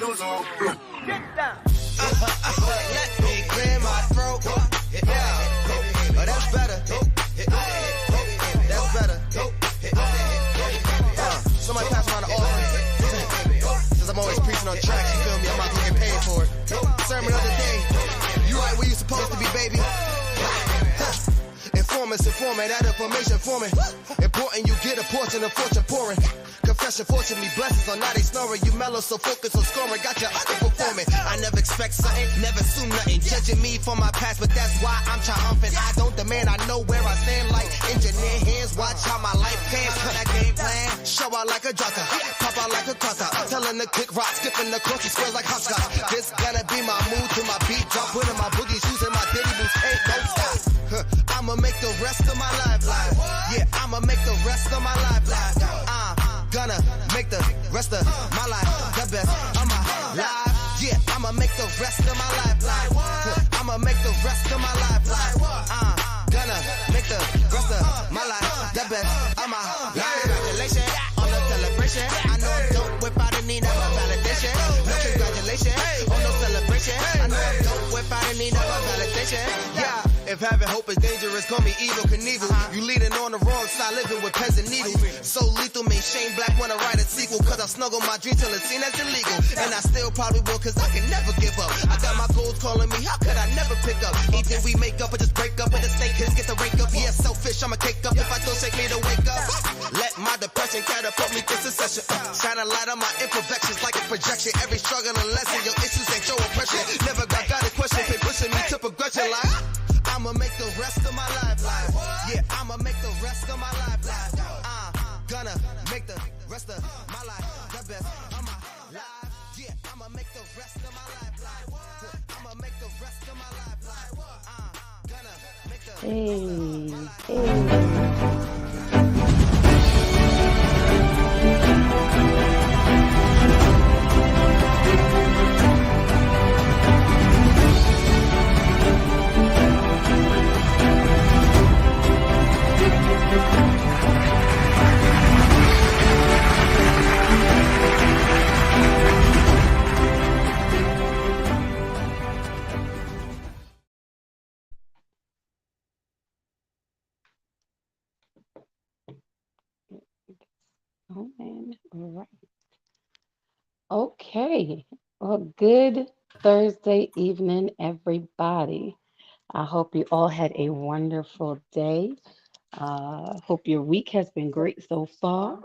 Get down. Let me clear my throat. Yeah. Oh, that's better. That's better. Somebody pass around the offering. Since I'm always preaching on tracks, you feel me? I'm out here getting paid for it. Sermon of the day. You right where you supposed to be, baby. Informant, that information forming. Important you get a portion of fortune pouring. Confession, fortunately, blessings on now they snoring. You mellow, so focused on scoring. Got you underperforming. I never expect something, never assume nothing. Judging me for my past, but that's why I'm triumphant. I don't demand, I know where I stand like engineer hands. Watch how my life pans. Cut that game plan. Show out like a jotter, pop out like a cutter. Telling the kick rock, skipping the course, squares like hopscotch. This gonna be my mood to my beat drop. Putting my boogie shoes in my diddy boots. Hey, don't stop. I'ma make the rest of my life live. Yeah, I'ma make the rest of my life live. Gonna make the rest of my life the best of my life. Yeah, I'ma make the rest of my life live. I'ma make the rest of my life live. Gonna make the rest of my life the best of my life. Congratulations on the celebration. I know I'm dope without a need of a validation. No congratulations on no celebration. I know I'm dope without a need of a validation. Yeah. If having hope is dangerous, call me evil Knievel. You leading on the wrong side, living with peasant needles. So lethal, made Shane Black wanna write a sequel. Cause I snuggle my dream till it's seen as illegal. And I still probably will, cause I can never give up. I got my goals calling me, how could I never pick up? Either we make up or just break up, and the snake kids get the rake up. Yeah, selfish, I'ma cake up if I don't shake me to wake up. Let my depression catapult me to succession. Shine a light on my imperfections like a projection. Every struggle a lesson, your issues ain't your oppression. Never got a question, keep pushing me to progression like I'ma make the rest of my life live. Yeah, I'ma make the rest of my life live. Gonna make the rest of my life the best of my life. Yeah, I'ma make the rest of my life live. I'ma make the rest of my life live. Gonna make the Oh man, all right. Okay. Well, good Thursday evening, everybody. I hope you all had a wonderful day. Hope your week has been great so far,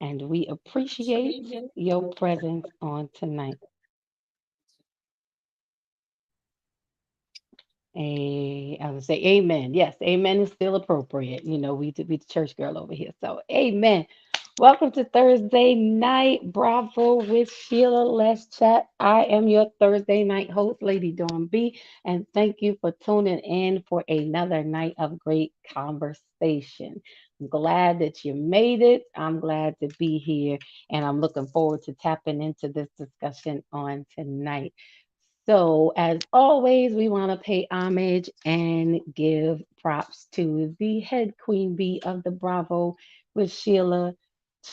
and we appreciate your presence on tonight. I would say amen. Yes, amen is still appropriate. You know, we to be the church girl over here. So amen. Welcome to Thursday night. Bravo with Sheila. Let's chat. I am your Thursday night host, Lady Dawn B. And thank you for tuning in for another night of great conversation. I'm glad that you made it. I'm glad to be here. And I'm looking forward to tapping into this discussion on tonight. So, as always, we want to pay homage and give props to the head queen bee of the Bravo with Sheila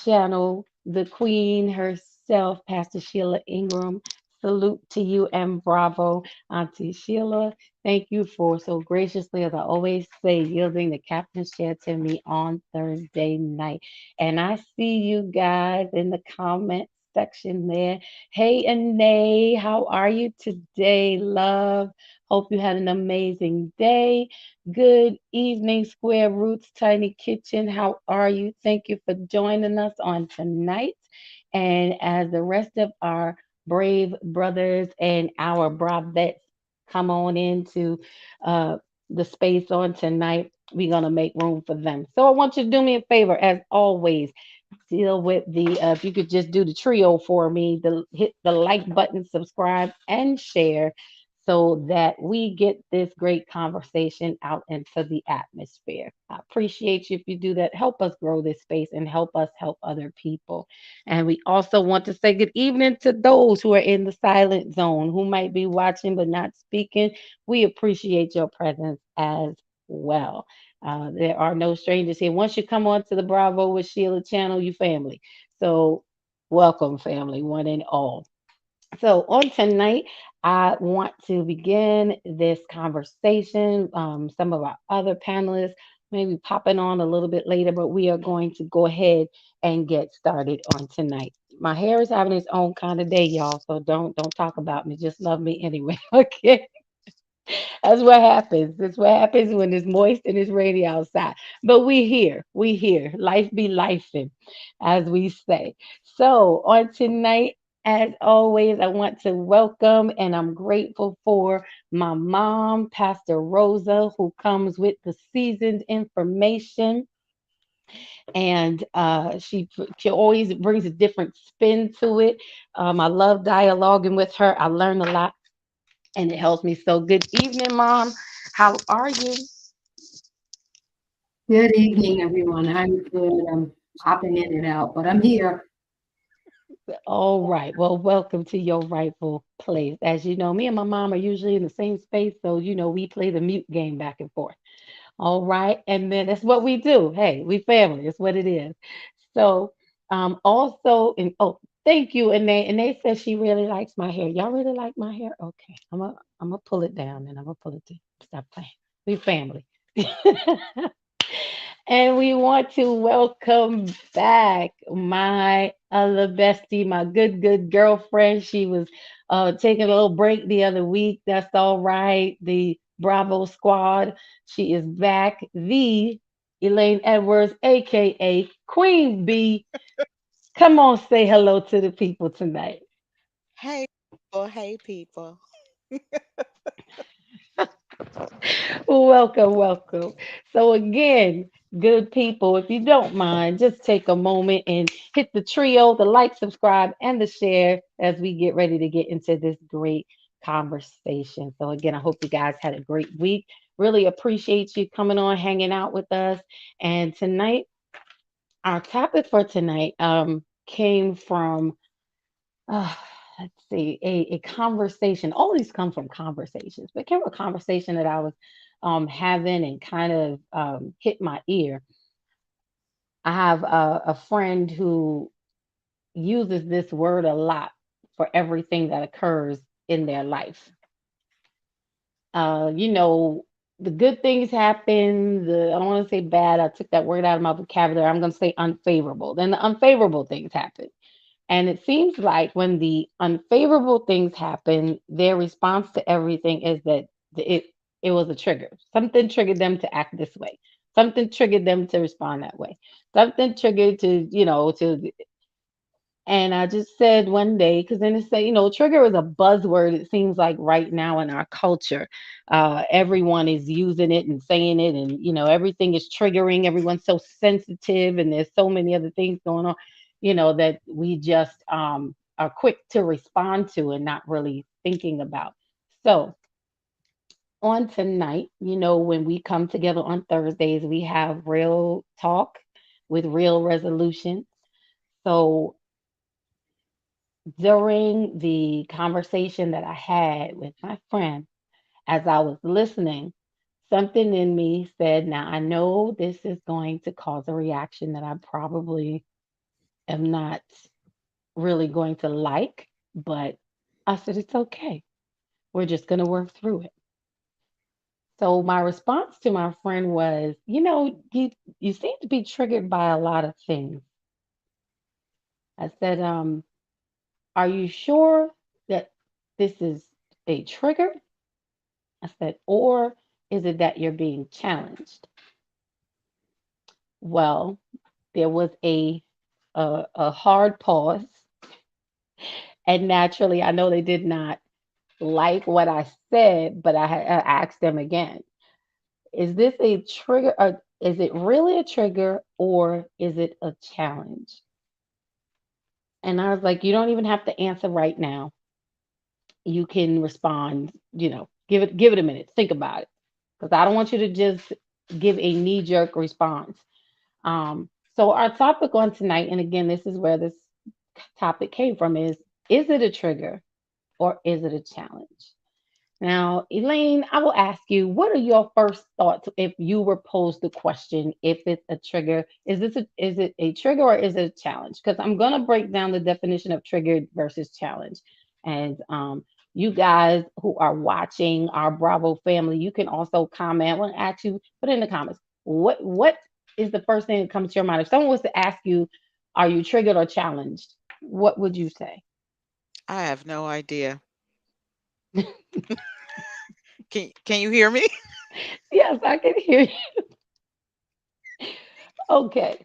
channel, the queen herself, Pastor Sheila Ingram. Salute to you and bravo, Auntie Sheila. Thank you for so graciously, as I always say, yielding the captain's chair to me on Thursday night. And I see you guys in the comment section there. Hey, Anae, how are you today, love? Hope you had an amazing day. Good evening, Square Roots Tiny Kitchen. How are you? Thank you for joining us on tonight. And as the rest of our brave brothers and our bravettes come on into uh, the space on tonight, we're going to make room for them. So I want you to do me a favor, as always deal with the if you could just do the trio for me, the hit the like button, subscribe and share, so that we get this great conversation out into the atmosphere. I appreciate you if you do that. Help us grow this space and help us help other people. And we also want to say good evening to those who are in the silent zone, who might be watching but not speaking. We appreciate your presence as well. There are no strangers here. Once you come on to the Bravo with Sheila channel, you family. So welcome, family, one and all. So, on tonight, I want to begin this conversation. Some of our other panelists may be popping on a little bit later, but we are going to go ahead and get started on tonight. My hair is having its own kind of day, y'all. So don't talk about me. Just love me anyway. Okay. That's what happens. That's what happens when it's moist and it's rainy outside. But we here. We here. Life be lifing, as we say. So on tonight, as always, I want to welcome and I'm grateful for my mom, Pastor Rosa, who comes with the seasoned information. And she always brings a different spin to it. I love dialoguing with her. I learn a lot and it helps me. So, good evening, Mom. How are you? Good evening, everyone. I'm good. I'm popping in and out, but I'm here. All right. Well, welcome to your rightful place. As you know, me and my mom are usually in the same space. So, we play the mute game back and forth. All right. And then that's what we do. Hey, we family. It's what it is. So, also, and oh, thank you. And they said she really likes my hair. Y'all really like my hair? Okay. I'm gonna pull it down and I'm gonna pull it down. Stop playing. We family. And we want to welcome back my other bestie, my good girlfriend. She was taking a little break the other week. That's all right. The Bravo Squad. She is back. The Elaine Edwards, aka Queen B. Come on, say hello to the people tonight. Hey people, hey people. Welcome, welcome. So, again, good people, if you don't mind, just take a moment and hit the trio, the like, subscribe, and the share as we get ready to get into this great conversation. So, again, I hope you guys had a great week. Really appreciate you coming on, hanging out with us. And tonight, our topic for tonight came from uh, let's see, a conversation. All these come from conversations, but came from a conversation that I was having and kind of hit my ear. I have a friend who uses this word a lot for everything that occurs in their life. You know, the good things happen. I don't want to say bad. I took that word out of my vocabulary. I'm going to say unfavorable. Then the unfavorable things happen. And it seems like when the unfavorable things happen, their response to everything is that it it was a trigger. Something triggered them to act this way. Something triggered them to respond that way. Something triggered to and I just said one day, because then it's say, trigger is a buzzword, it seems like right now in our culture. Everyone is using it and saying it, and everything is triggering. Everyone's so sensitive, and there's so many other things going on, that we just are quick to respond to and not really thinking about. So on tonight, when we come together on Thursdays, we have real talk with real resolution. So during the conversation that I had with my friend, as I was listening, something in me said, now I know this is going to cause a reaction that I probably am not really going to like, but I said, it's okay. We're just going to work through it. So my response to my friend was, you seem to be triggered by a lot of things. I said, are you sure that this is a trigger? I said, or is it that you're being challenged? Well, there was a hard pause, and naturally, I know they did not like what I said, but I asked them again: Is this a trigger? Or is it really a trigger, or is it a challenge? And I was like, you don't even have to answer right now. You can respond. Give it a minute. Think about it, because I don't want you to just give a knee jerk response. Um, so our topic on tonight, and again, this is where this topic came from, is it a trigger or is it a challenge? Now, Elaine, I will ask you, what are your first thoughts if you were posed the question, if it's a trigger, is it a trigger or is it a challenge? Because I'm gonna break down the definition of triggered versus challenge. And you guys who are watching, our Bravo family, you can also comment. I want to ask you, put in the comments, what is the first thing that comes to your mind? If someone was to ask you, are you triggered or challenged? What would you say? I have no idea. Can you hear me? Yes, I can hear you. Okay.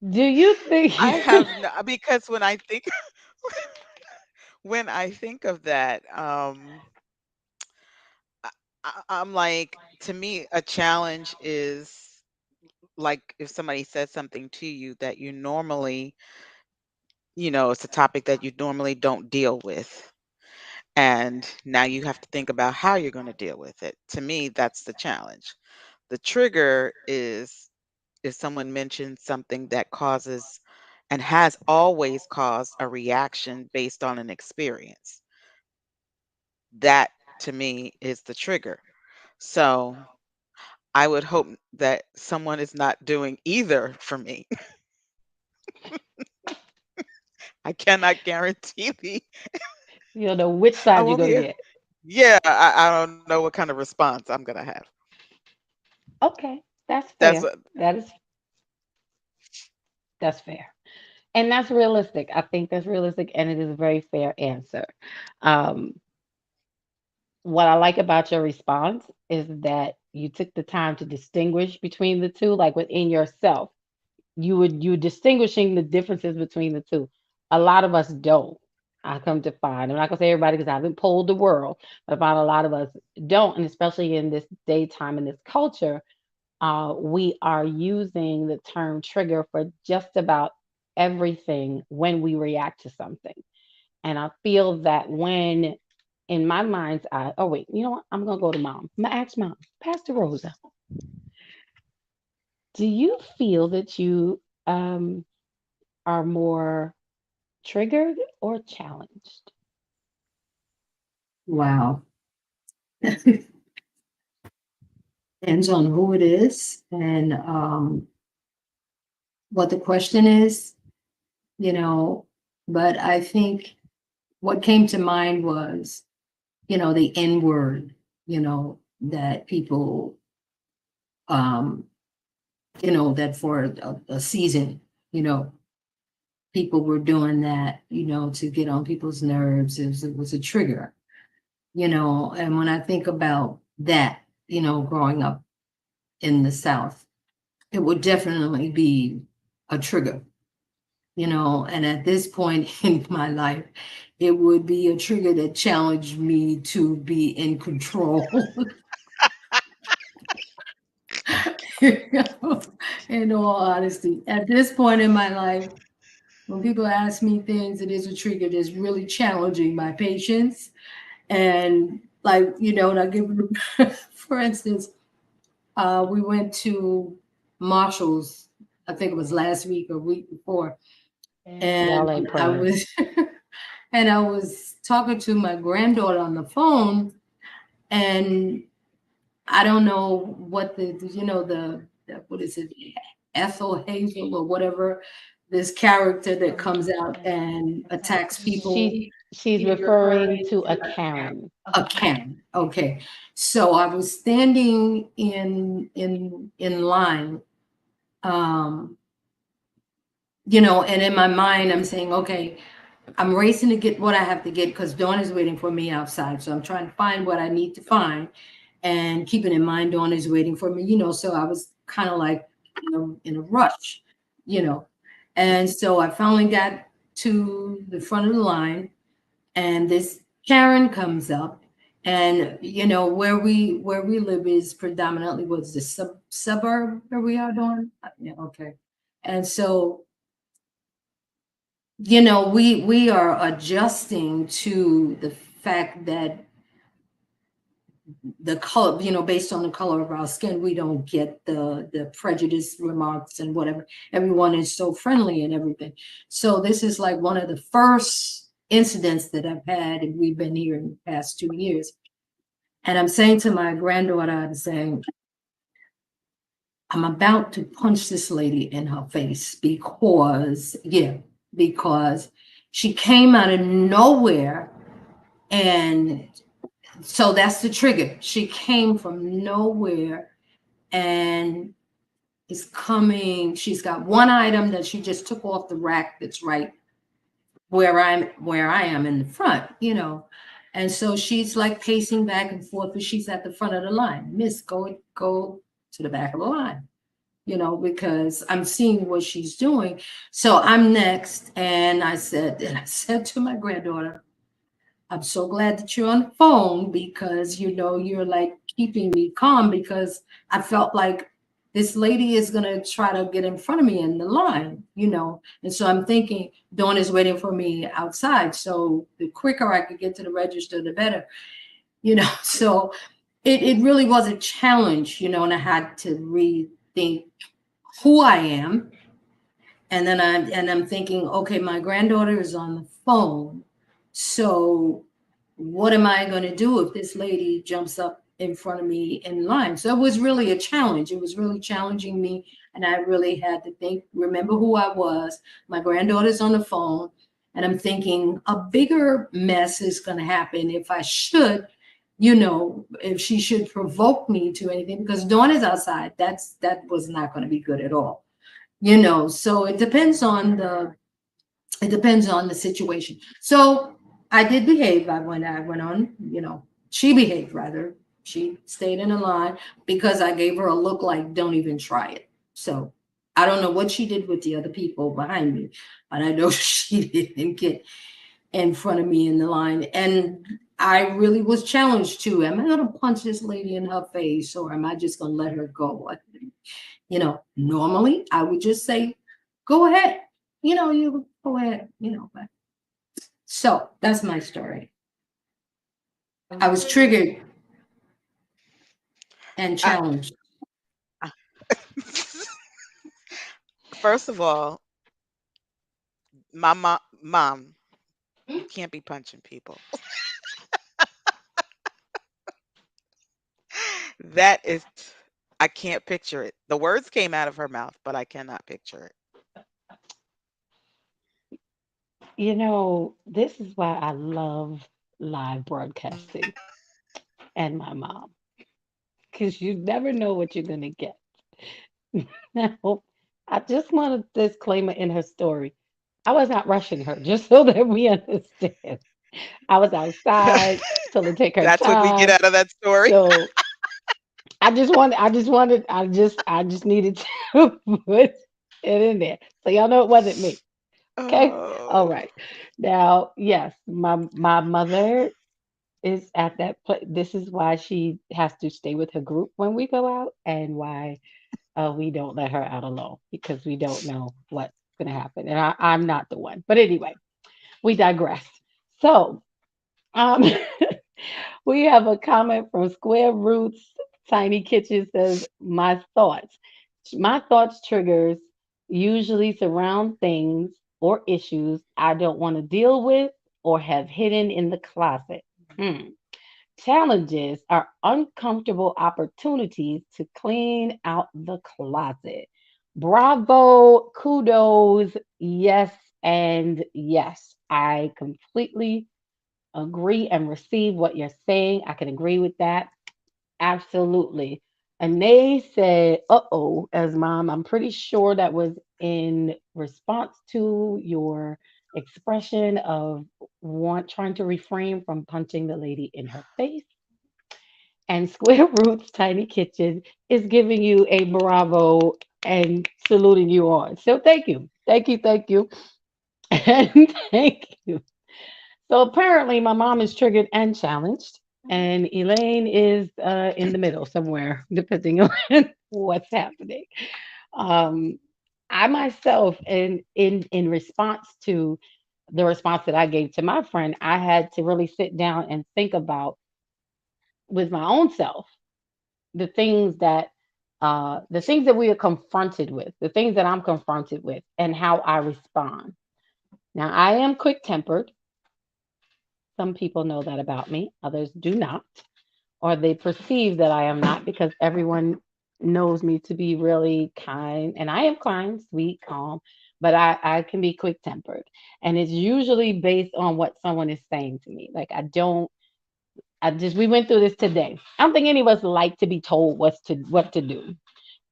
Do you think I have no, because when I think of that, I'm like, to me, a challenge is like if somebody says something to you that you normally, it's a topic that you normally don't deal with. And now you have to think about how you're going to deal with it. To me, that's the challenge. The trigger is if someone mentions something that causes and has always caused a reaction based on an experience. That to me is the trigger. So I would hope that someone is not doing either for me. I cannot guarantee you don't know which I side you're won't gonna be. get? Yeah, I don't know what kind of response I'm gonna have. Okay, that's That's fair. what. That's fair. And that's realistic. I think that's realistic and it is a very fair answer. Um, what I like about your response is that you took the time to distinguish between the two, like within yourself. You distinguishing the differences between the two. A lot of us don't. I come to find. I'm not gonna say everybody because I haven't polled the world, but I find a lot of us don't, and especially in this daytime in this culture, we are using the term trigger for just about everything when we react to something. And I feel that when in my mind's eye, oh wait, you know what? I'm gonna go to mom. I'm gonna ask mom, Pastor Rosa, do you feel that you are more triggered or challenged? Wow. Depends on who it is and what the question is, you know. But I think what came to mind was, the N word, that people, um, that for a season, you know, people were doing that, to get on people's nerves. It was a trigger, and when I think about that, growing up in the South, it would definitely be a trigger, and at this point in my life, it would be a trigger that challenged me to be in control. In all honesty, at this point in my life, when people ask me things, it is a trigger that's really challenging my patience. And like, and I give for instance, we went to Marshall's, I think it was last week or week before, and Y'all ain't I praying. was and I was talking to my granddaughter on the phone, and I don't know what the what is it, Ethel Hazel or whatever, this character that comes out and attacks people. She's referring to a Karen. A Karen. Okay. So I was standing in line, um, and in my mind I'm saying, okay, I'm racing to get what I have to get because Dawn is waiting for me outside. So I'm trying to find what I need to find and keeping in mind Dawn is waiting for me, so I was kind of like, in a rush, you know. And so I finally got to the front of the line, and this Karen comes up, and where we live is predominantly what's the suburb where we are doing. Yeah, okay. And so, we are adjusting to the fact that the color, based on the color of our skin, we don't get the prejudice remarks and whatever. Everyone is so friendly and everything. So this is like one of the first incidents that I've had, and we've been here in the past 2 years. And I'm saying to my granddaughter, I'm saying, I'm about to punch this lady in her face because she came out of nowhere And so that's the trigger. She came from nowhere and is coming. She's got one item that she just took off the rack that's right where I am in the front, And so she's like pacing back and forth, but she's at the front of the line. Miss, go to the back of the line, because I'm seeing what she's doing. So I'm next. And I said to my granddaughter, I'm so glad that you're on the phone because you're like keeping me calm because I felt like this lady is gonna try to get in front of me in the line. And so I'm thinking Dawn is waiting for me outside. So the quicker I could get to the register, the better. So it really was a challenge, and I had to rethink who I am. And then I'm thinking, okay, my granddaughter is on the phone. So what am I going to do if this lady jumps up in front of me in line? So it was really a challenge. It was really challenging me. And I really had to remember who I was. My granddaughter's on the phone. And I'm thinking a bigger mess is going to happen if I should, if she should provoke me to anything, because Dawn is outside. That was not going to be good at all. So it depends on the situation. So I did behave. I went on, she behaved rather. She stayed in a line because I gave her a look like, don't even try it. So I don't know what she did with the other people behind me, but I know she didn't get in front of me in the line. And I really was challenged too. Am I going to punch this lady in her face, or am I just going to let her go? Normally I would just say, go ahead, you go ahead, but so that's my story. I was triggered and I, challenged. first of all, my mom, you can't be punching people. That is, I can't picture it. The words came out of her mouth, but I cannot picture it. This is why I love live broadcasting and my mom, because you never know what you're going to get. Now, I just want a disclaimer in her story. I was not rushing her, just so that we understand. I was outside, told her to take her That's what we get time. out of that story. So I just needed to put it in there. So y'all know it wasn't me. Okay. All Oh, right. Now, yes, my mother is at that place. This is why she has to stay with her group when we go out, and why we don't let her out alone, because we don't know what's going to happen. And I'm not the one. But anyway, we digress. So, um, we have a comment from Square Roots. Tiny Kitchen says, My thoughts triggers usually surround things or issues I don't want to deal with or have hidden in the closet. Hmm. Challenges are uncomfortable opportunities to clean out the closet. Bravo, kudos, yes, and yes. I completely agree and receive what you're saying. I can agree with that. Absolutely. And they said, uh-oh, as mom, I'm pretty sure that was in response to your expression of trying to refrain from punching the lady in her face. And Square Roots Tiny Kitchen is giving you a bravo and saluting you on. So thank you. Thank you. Thank you. And thank you. So apparently, my mom is triggered and challenged, and Elaine is in the middle somewhere, depending on what's happening. Um, I myself, in response to the response that I gave to my friend, I had to really sit down and think about, with my own self, the things that we are confronted with, the things that I'm confronted with, and how I respond. Now, I am quick tempered. Some people know that about me, others do not, or they perceive that I am not, because everyone knows me to be really kind, and I am kind, sweet, calm. but I can be quick tempered. And it's usually based on what someone is saying to me. Like we went through this today. I don't think any of us like to be told what to do.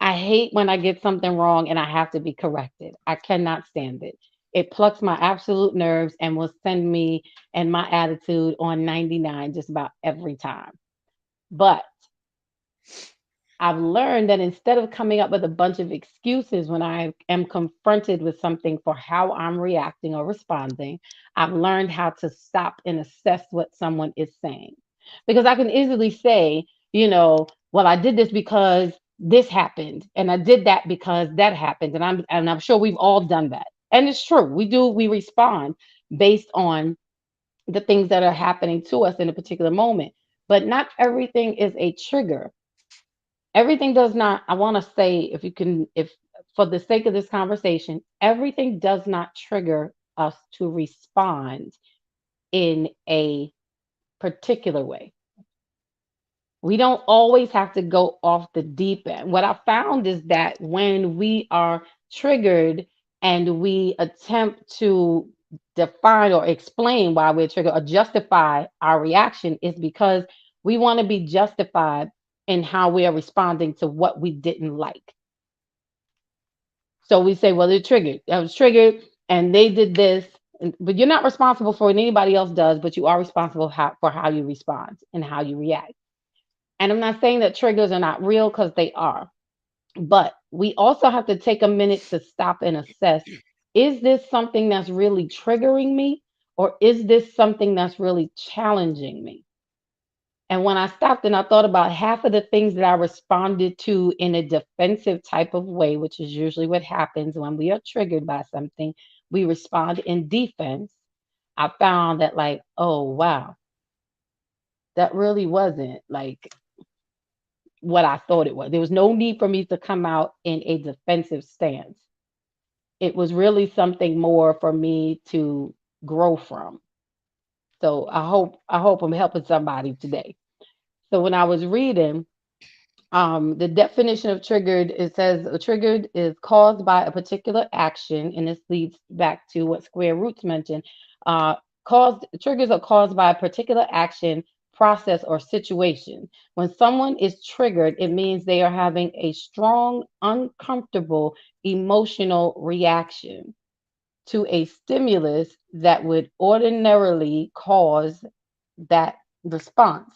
I hate when I get something wrong and I have to be corrected. I cannot stand it. It plucks my absolute nerves and will send me and my attitude on 99 just about every time. But I've learned that instead of coming up with a bunch of excuses when I am confronted with something for how I'm reacting or responding, I've learned how to stop and assess what someone is saying. Because I can easily say, well, I did this because this happened, and I did that because that happened, and I'm sure we've all done that. And it's true. We respond based on the things that are happening to us in a particular moment. But not everything is a trigger. Everything does not, I want to say, if for the sake of this conversation, everything does not trigger us to respond in a particular way. We don't always have to go off the deep end. What I found is that when we are triggered and we attempt to define or explain why we're triggered or justify our reaction, is because we want to be justified in how we are responding to what we didn't like. So we say, well, they're triggered. I was triggered and they did this. But you're not responsible for what anybody else does, but you are responsible for how you respond and how you react. And I'm not saying that triggers are not real, because they are. But we also have to take a minute to stop and assess, is this something that's really triggering me? Or is this something that's really challenging me? And when I stopped and I thought about half of the things that I responded to in a defensive type of way, which is usually what happens when we are triggered by something, we respond in defense. I found that, like, oh, wow, that really wasn't like what I thought it was. There was no need for me to come out in a defensive stance. It was really something more for me to grow from. So I hope I'm helping somebody today. So when I was reading, the definition of triggered, it says triggered is caused by a particular action, and this leads back to what Square Roots mentioned. Uh, caused Triggers are caused by a particular action, process, or situation. When someone is triggered, it means they are having a strong, uncomfortable emotional reaction to a stimulus that would ordinarily cause that response,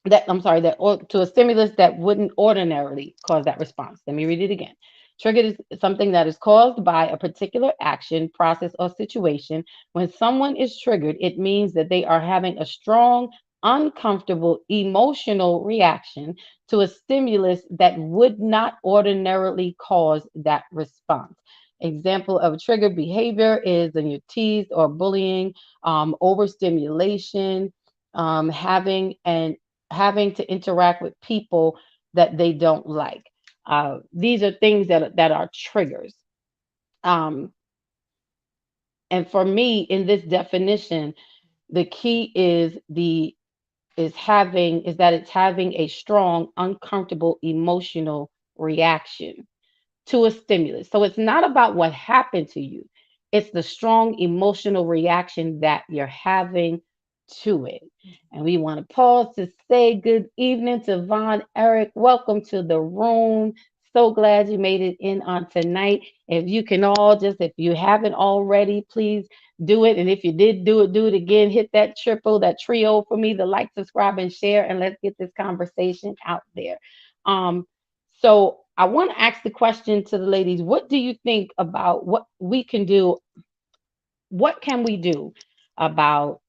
to a stimulus that wouldn't ordinarily cause that response. Let me read it again. Triggered is something that is caused by a particular action, process, or situation. When someone is triggered, it means that they are having a strong, uncomfortable emotional reaction to a stimulus that would not ordinarily cause that response. Example of triggered behavior is when you're teased or bullying, overstimulation, having to interact with people that they don't like. These are things that are triggers. Um, and for me, in this definition, the key is that it's having a strong, uncomfortable emotional reaction to a stimulus. So it's not about what happened to you, it's the strong emotional reaction that you're having to it. And we want to pause to say good evening to Von Eric. Welcome to the room. So glad you made it in on tonight. If you can all just, if you haven't already, please do it. And if you did do it again. Hit that triple, that trio for me, the like, subscribe, and share. And let's get this conversation out there. So I want to ask the question to the ladies. What do you think about what we can do? What can we do about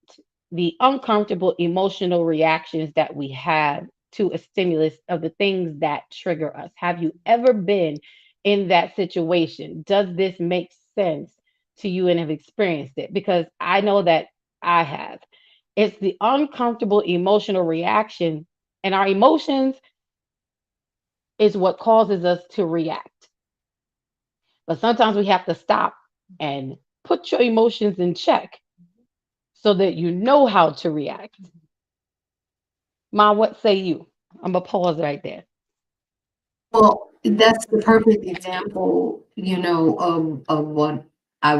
the uncomfortable emotional reactions that we have to a stimulus of the things that trigger us? Have you ever been in that situation? Does this make sense to you and have experienced it? Because I know that I have. It's the uncomfortable emotional reaction, and our emotions is what causes us to react. But sometimes we have to stop and put your emotions in check so that you know how to react. Ma, what say you? I'm gonna pause right there. Well, That's the perfect example, of what I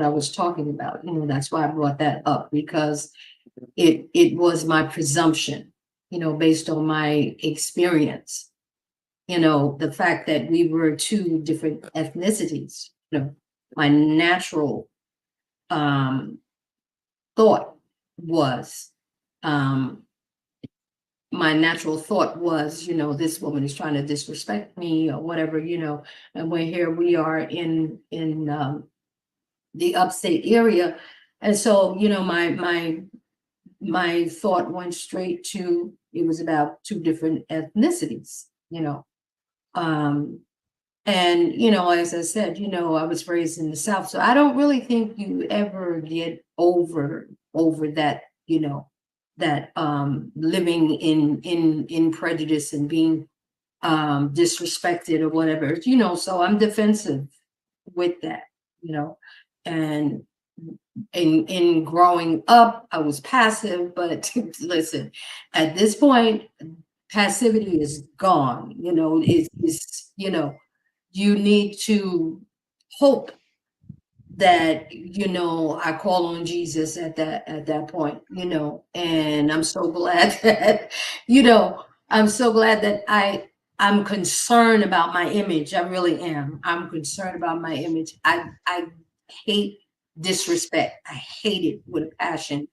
was talking about. That's why I brought that up, because it was my presumption, based on my experience, the fact that we were two different ethnicities, my natural um thought was um this woman is trying to disrespect me or whatever, and when here we are in the upstate area. And so, my thought went straight to, it was about two different ethnicities, um and as I said, I was raised in the South, so I don't really think you ever get over that, that living in prejudice and being disrespected or whatever, so I'm defensive with that, and in growing up I was passive, but listen, at this point passivity is gone, it's you need to hope that, I call on Jesus at that point, and I'm so glad that, I'm so glad that I'm concerned about my image. I really am. I'm concerned about my image. I hate disrespect. I hate it with a passion.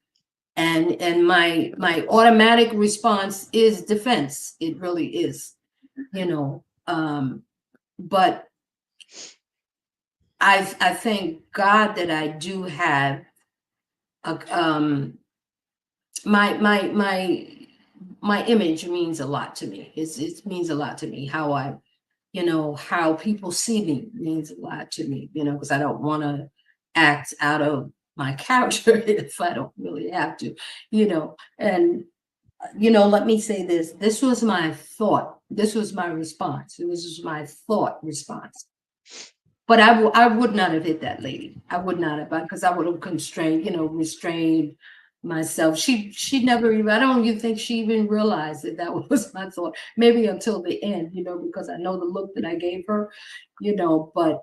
And my automatic response is defense. It really is, but I thank God that I do have a, my image means a lot to me. It means a lot to me. How people see me means a lot to me, because I don't want to act out of my character if I don't really have to, and let me say this. This was my thought. This was my response. It was my thought response. But I would not have hit that lady. I would not have, because I would have restrained myself. She never even, I don't even think she even realized that was my thought. Maybe until the end, because I know the look that I gave her, but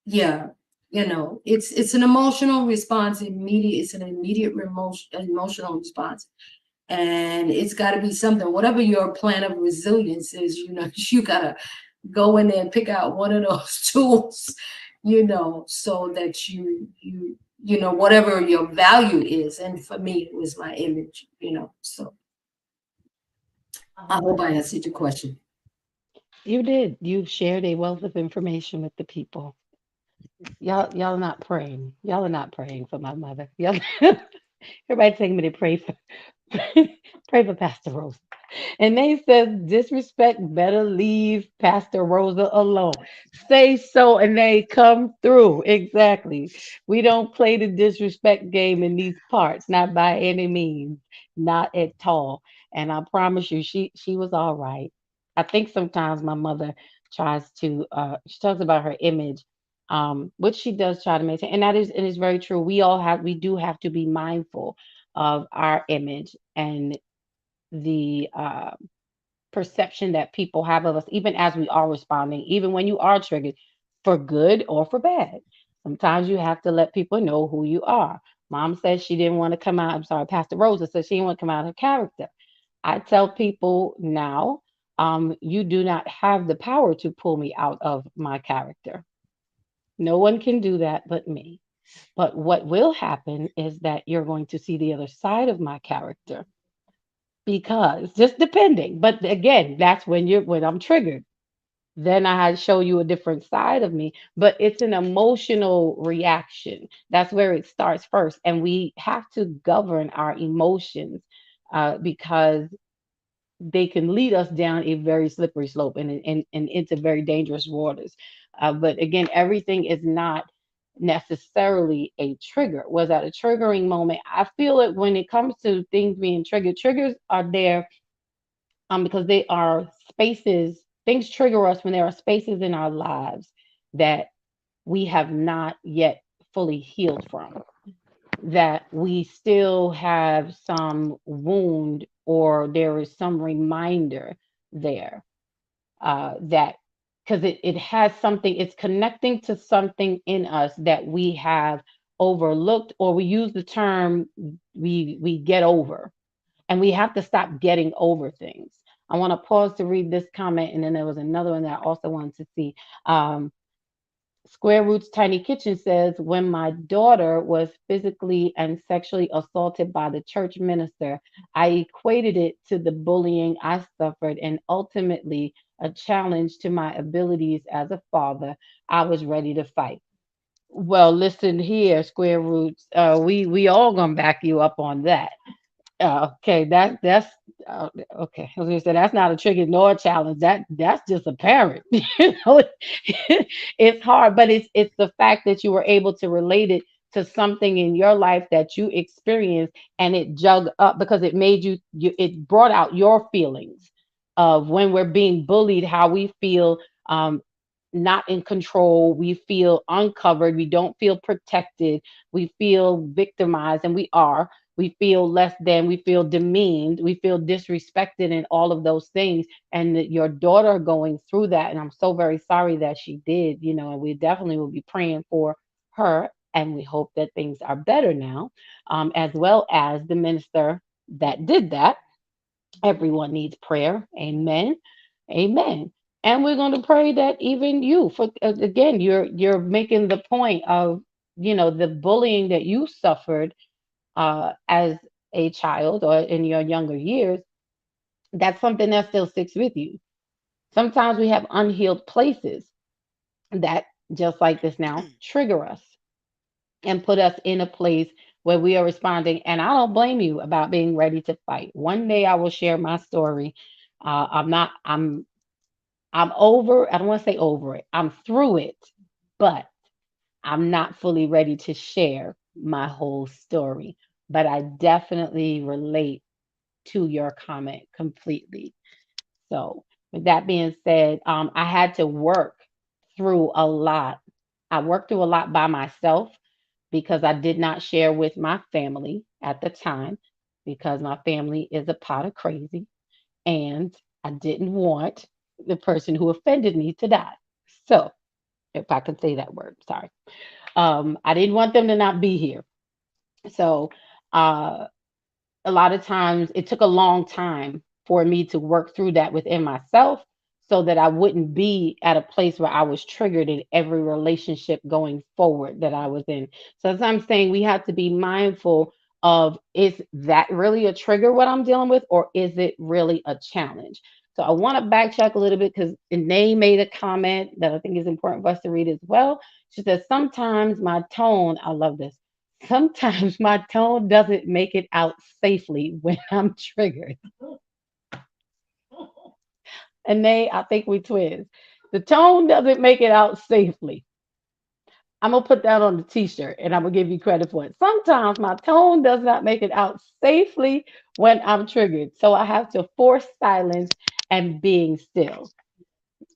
yeah, it's an emotional response, it's an immediate emotional response. And it's got to be something, whatever your plan of resilience is, you gotta go in there and pick out one of those tools, so that whatever your value is. And for me, it was my image, so I hope I answered your question. You did. You shared a wealth of information with the people. Y'all not praying. Y'all are not praying for my mother. Y'all, everybody taking me to pray for pray for Pastor Rose. And they said, disrespect better leave Pastor Rosa alone. Say so, and they come through. Exactly. We don't play the disrespect game in these parts, not by any means, not at all. And I promise you, she was all right. I think sometimes my mother tries to she talks about her image, which she does try to maintain, and that is, it is very true. We do have to be mindful of our image and the perception that people have of us, even as we are responding, even when you are triggered for good or for bad. Sometimes you have to let people know who you are. Mom says she didn't want to come out. I'm sorry, Pastor Rosa said she didn't want to come out of her character. I tell people now, you do not have the power to pull me out of my character. No one can do that but me. But what will happen is that you're going to see the other side of my character, because just depending. But again, that's when I'm triggered. Then I show you a different side of me. But it's an emotional reaction. That's where it starts first. And we have to govern our emotions, because they can lead us down a very slippery slope and into very dangerous waters. But again, everything is not necessarily a trigger. Was that a triggering moment? I feel it when it comes to things being triggered. Triggers are there because they are spaces. Things trigger us when there are spaces in our lives that we have not yet fully healed from, that we still have some wound or there is some reminder there. that because it has something, it's connecting to something in us that we have overlooked, or we use the term we get over, and we have to stop getting over things. I want to pause to read this comment, and then there was another one that I also wanted to see. Um, Square Roots Tiny Kitchen says, when my daughter was physically and sexually assaulted by the church minister, I equated it to the bullying I suffered and ultimately a challenge to my abilities as a father. I was ready to fight. Well, listen here, Square Roots. We all gonna back you up on that. Okay, that's okay. I was gonna say that's not a trigger nor a challenge. That's just a parent. It's hard, but it's the fact that you were able to relate it to something in your life that you experienced, and it jug up because it made it brought out your feelings of when we're being bullied, how we feel not in control, we feel uncovered, we don't feel protected, we feel victimized, and we are, we feel less than, we feel demeaned, we feel disrespected, and all of those things. And that your daughter going through that, and I'm so very sorry that she did, and we definitely will be praying for her, and we hope that things are better now, as well as the minister that did that. Everyone needs prayer. Amen. Amen. And we're going to pray that even you, for again, you're making the point of, the bullying that you suffered as a child or in your younger years. That's something that still sticks with you. Sometimes we have unhealed places that, just like this now, trigger us and put us in a place where we are responding. And I don't blame you about being ready to fight. One day I will share my story. I'm not, I'm over, I don't want to say over it. I'm through it, but I'm not fully ready to share my whole story. But I definitely relate to your comment completely. So, with that being said, I had to work through a lot. I worked through a lot by myself because I did not share with my family at the time because my family is a pot of crazy and I didn't want the person who offended me to die. So, if I can say that word, sorry. I didn't want them to not be here. So, uh, a lot of times it took a long time for me to work through that within myself so that I wouldn't be at a place where I was triggered in every relationship going forward that I was in. So as I'm saying, we have to be mindful of, is that really a trigger what I'm dealing with, or is it really a challenge? So I want to backtrack a little bit because Nay made a comment that I think is important for us to read as well. She says, sometimes my tone, I love this. Sometimes my tone doesn't make it out safely when I'm triggered. And Nay, I think we twins. The tone doesn't make it out safely. I'm gonna put that on the t-shirt and I'm gonna give you credit for it. Sometimes my tone does not make it out safely when I'm triggered. So I have to force silence and being still.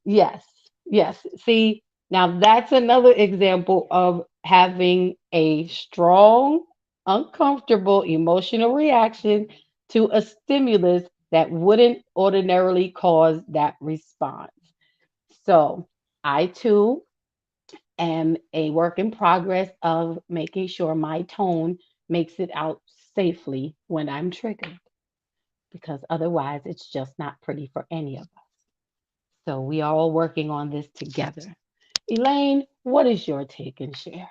Yes, yes. See, now that's another example of having a strong, uncomfortable emotional reaction to a stimulus that wouldn't ordinarily cause that response. So, I too am a work in progress of making sure my tone makes it out safely when I'm triggered, because otherwise it's just not pretty for any of us. So we are all working on this together. Elaine, what is your take and share?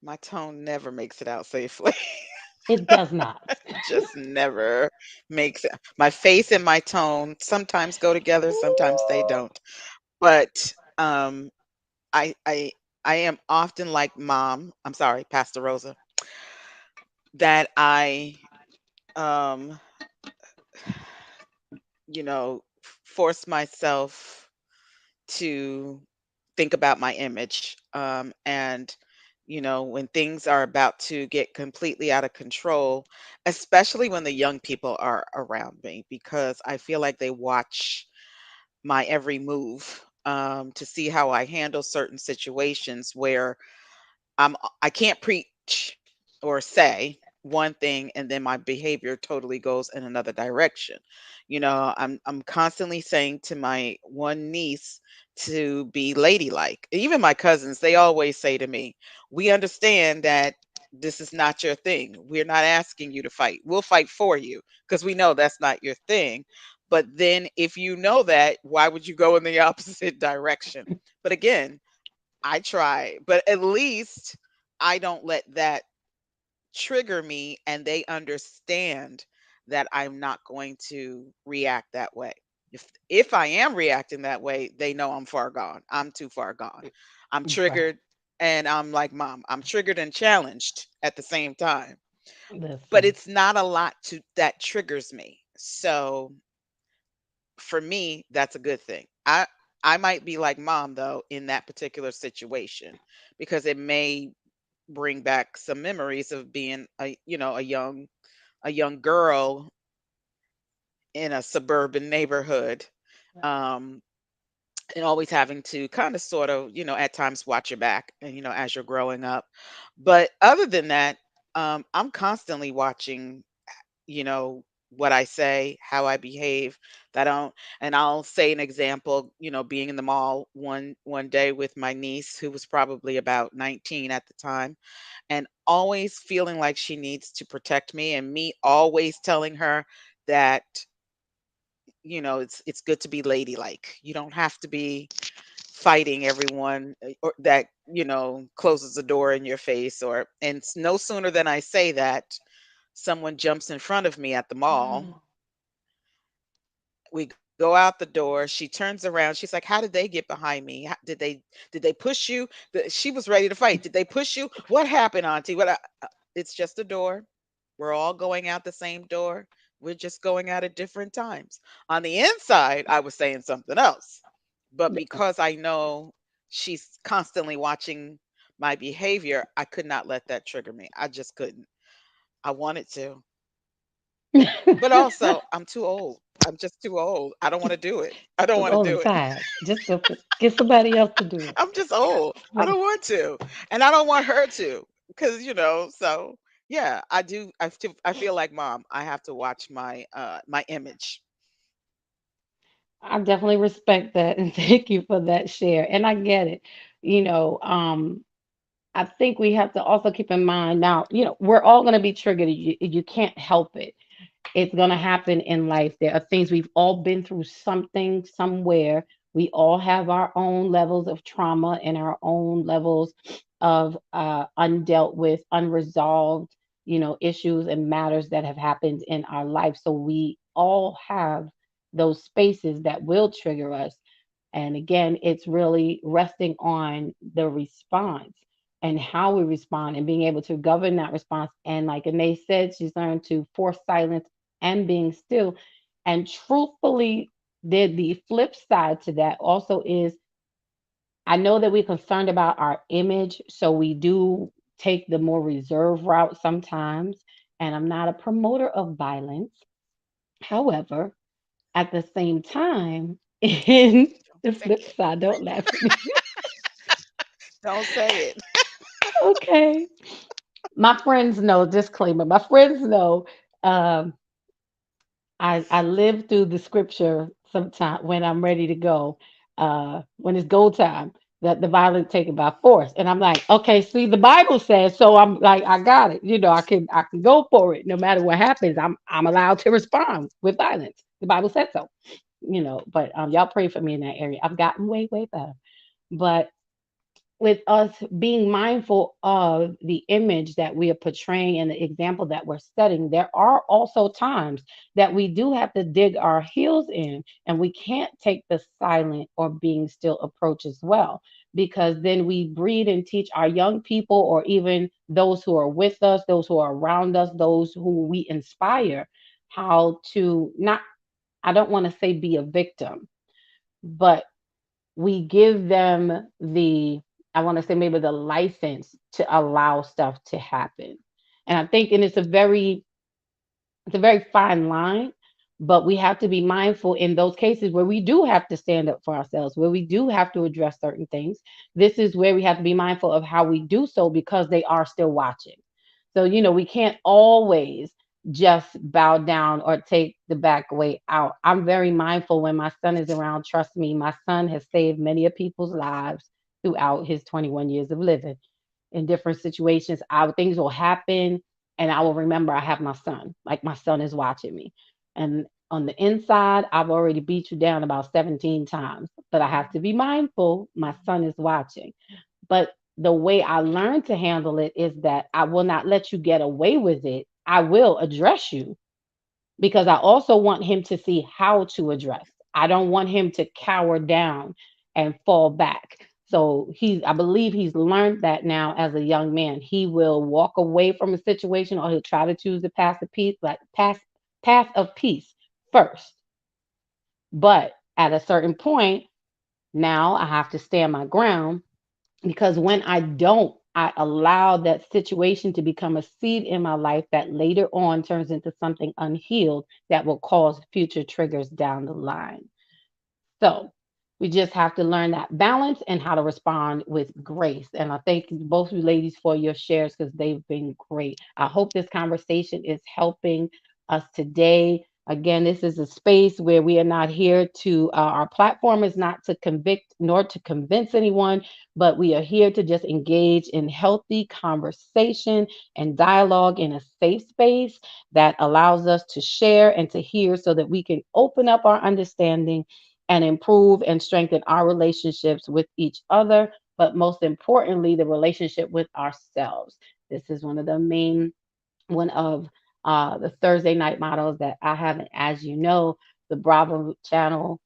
My tone never makes it out safely. It does not. Just never makes it. My face and my tone sometimes go together, sometimes they don't. But I I I am often like mom. I'm sorry, Pastor Rosa, that I um force myself to think about my image. And, when things are about to get completely out of control, especially when the young people are around me, because I feel like they watch my every move to see how I handle certain situations where I can't preach or say one thing and then my behavior totally goes in another direction. You know, I'm constantly saying to my one niece to be ladylike. Even my cousins, they always say to me, "We understand that this is not your thing. We're not asking you to fight. We'll fight for you because we know that's not your thing. But then if you know that, why would you go in the opposite direction?" But again, I try, but at least I don't let that trigger me and they understand that I'm not going to react that way. If I am reacting that way, they know I'm far gone. I'm too far gone. I'm Right. triggered and I'm like, "Mom, I'm triggered and challenged at the same time." But Listen. it's not a lot to that triggers me. So for me, that's a good thing. I might be like mom though in that particular situation because it may bring back some memories of being a young girl in a suburban neighborhood, um and always having to kind of sort of at times watch your back and as you're growing up. But other than that, I'm constantly watching, you know, what I say, how I behave, that I don't. And I'll say an example, being in the mall one day with my niece who was probably about 19 at the time, and always feeling like she needs to protect me, and me always telling her that, it's good to be ladylike. You don't have to be fighting everyone, or that, closes the door in your face. No sooner than I say that, someone jumps in front of me at the mall. We go out the door. She turns around. She's like, "How did they get behind me? Did they push you?" She was ready to fight. "Did they push you? What happened, Auntie?" It's just a door. We're all going out the same door. We're just going out at different times. On the inside, I was saying something else. But because I know she's constantly watching my behavior, I could not let that trigger me. I just couldn't. I wanted to. But also, I'm too old. I'm just too old. I don't want to do it. I don't Too want to old do and it. tired. Just go get somebody else to do it. I'm just old. I Right. don't want to. And I don't want her to. Because, so yeah, I do. I feel like mom, I have to watch my image. I definitely respect that and thank you for that share. And I get it. You know, I think we have to also keep in mind now, we're all going to be triggered. You can't help it. It's going to happen in life. There are things we've all been through something somewhere. We all have our own levels of trauma and our own levels of undealt with, unresolved, issues and matters that have happened in our life. So we all have those spaces that will trigger us. And again, it's really resting on the response and how we respond and being able to govern that response. And like Anae said, she's learned to force silence and being still. And truthfully, the flip side to that also is I know that we're concerned about our image, so we do take the more reserved route sometimes. And I'm not a promoter of violence. However, at the same time, in Don't the say flip it. side, don't laugh at me. Don't say it. Okay. My friends know, disclaimer, my friends know um, I live through the scripture sometime when I'm ready to go, when it's go time, that the violent taken by force. And I'm like, okay, see, the Bible says, so I'm like, I got it. I can go for it. No matter what happens, I'm allowed to respond with violence. The Bible said so. But y'all pray for me in that area. I've gotten way, way better. But with us being mindful of the image that we are portraying and the example that we're setting, there are also times that we do have to dig our heels in and we can't take the silent or being still approach as well, because then we breed and teach our young people or even those who are with us, those who are around us, those who we inspire, how to not, I don't want to say be a victim, but we give them the, I want to say maybe the license to allow stuff to happen. And I think, and it's a very fine line, but we have to be mindful in those cases where we do have to stand up for ourselves, where we do have to address certain things. This is where we have to be mindful of how we do so because they are still watching. So, we can't always just bow down or take the back way out. I'm very mindful when my son is around. Trust me, my son has saved many of people's lives throughout his 21 years of living in different situations. Things will happen, and I will remember I have my son. Like my son is watching me, and on the inside, I've already beat you down about 17 times. But I have to be mindful. My son is watching. But the way I learned to handle it is that I will not let you get away with it. I will address you because I also want him to see how to address. I don't want him to cower down and fall back. So I believe he's learned that now as a young man. He will walk away from a situation or he'll try to choose the path of peace, like path of peace first. But at a certain point, now I have to stand my ground because when I don't, I allow that situation to become a seed in my life that later on turns into something unhealed that will cause future triggers down the line. So we just have to learn that balance and how to respond with grace. And I thank both you ladies for your shares because they've been great. I hope this conversation is helping us today. Again, this is a space where we are not here our platform is not to convict nor to convince anyone, but we are here to just engage in healthy conversation and dialogue in a safe space that allows us to share and to hear so that we can open up our understanding and improve and strengthen our relationships with each other, but most importantly, the relationship with ourselves. This is one of the Thursday night mottos that I have. And as you know, the Bravo channel,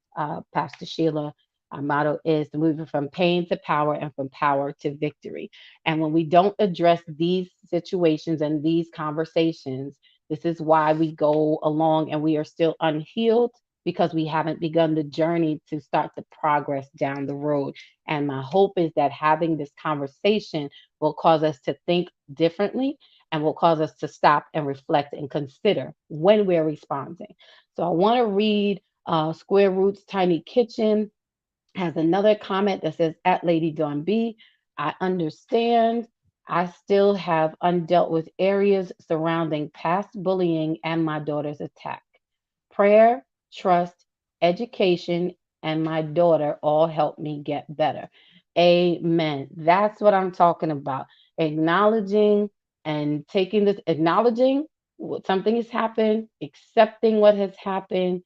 Pastor Sheila, our motto is moving from pain to power and from power to victory. And when we don't address these situations and these conversations, this is why we go along and we are still unhealed because we haven't begun the journey to start the progress down the road. And my hope is that having this conversation will cause us to think differently and will cause us to stop and reflect and consider when we're responding. So I want to read Square Roots Tiny Kitchen has another comment that says, at Lady Dawn B, I understand. I still have undealt with areas surrounding past bullying and my daughter's attack. Prayer, trust, education, and my daughter all help me get better. Amen. That's what I'm talking about. Acknowledging and acknowledging what something has happened, accepting what has happened,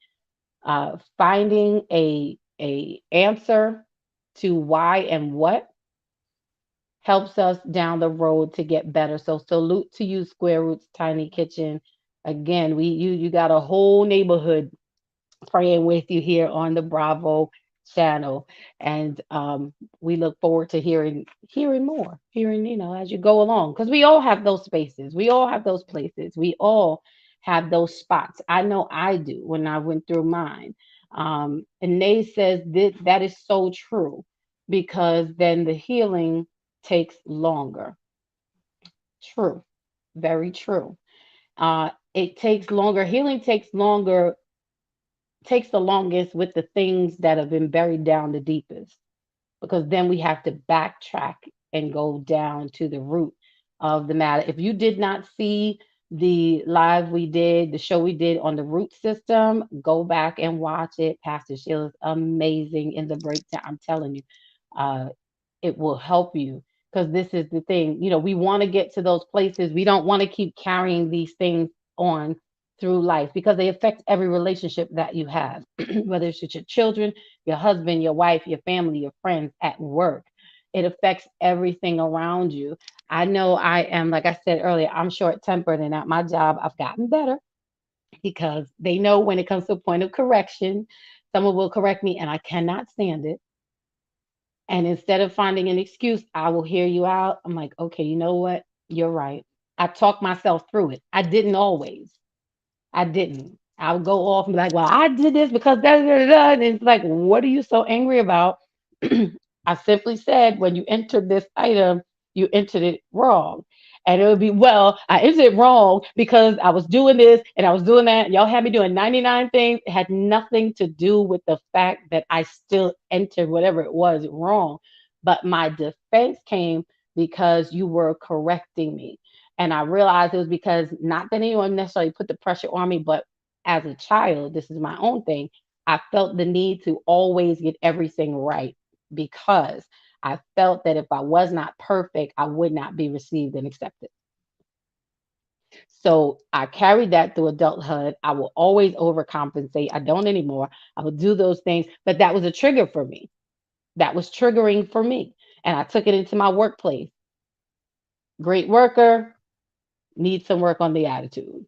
finding a answer to why and what helps us down the road to get better. So salute to you, Square Roots Tiny Kitchen. Again, you got a whole neighborhood praying with you here on the Bravo channel, and we look forward to hearing more, hearing as you go along, because we all have those spaces, we all have those places, we all have those spots. I know I do when I went through mine. And Nay says that is so true because then the healing takes longer. True, very true. It takes longer. Healing takes the longest with the things that have been buried down the deepest because then we have to backtrack and go down to the root of the matter. If you did not see the show we did on the root system, go back and watch it. Pastor Sheila's amazing in the breakdown. I'm telling you, uh, it will help you because this is the thing. We want to get to those places. We don't want to keep carrying these things on through life because they affect every relationship that you have, whether it's with your children, your husband, your wife, your family, your friends, at work. It affects everything around you. I know I am, like I said earlier, I'm short tempered, and at my job, I've gotten better because they know when it comes to a point of correction, someone will correct me, and I cannot stand it. And instead of finding an excuse, I will hear you out. I'm like, okay, you know what? You're right. I talk myself through it. I didn't always. I didn't. I would go off and be like, well, I did this because da da da da. And it's like, what are you so angry about? I simply said, when you entered this item, you entered it wrong. And it would be, well, I entered it wrong because I was doing this and I was doing that. Y'all had me doing 99 things. It had nothing to do with the fact that I still entered whatever it was wrong. But my defense came because you were correcting me. And I realized it was because not that anyone necessarily put the pressure on me, but as a child, this is my own thing. I felt the need to always get everything right because I felt that if I was not perfect, I would not be received and accepted. So I carried that through adulthood. I will always overcompensate. I don't anymore. I will do those things, but that was a trigger for me. That was triggering for me. And I took it into my workplace. Great worker, needs some work on the attitude.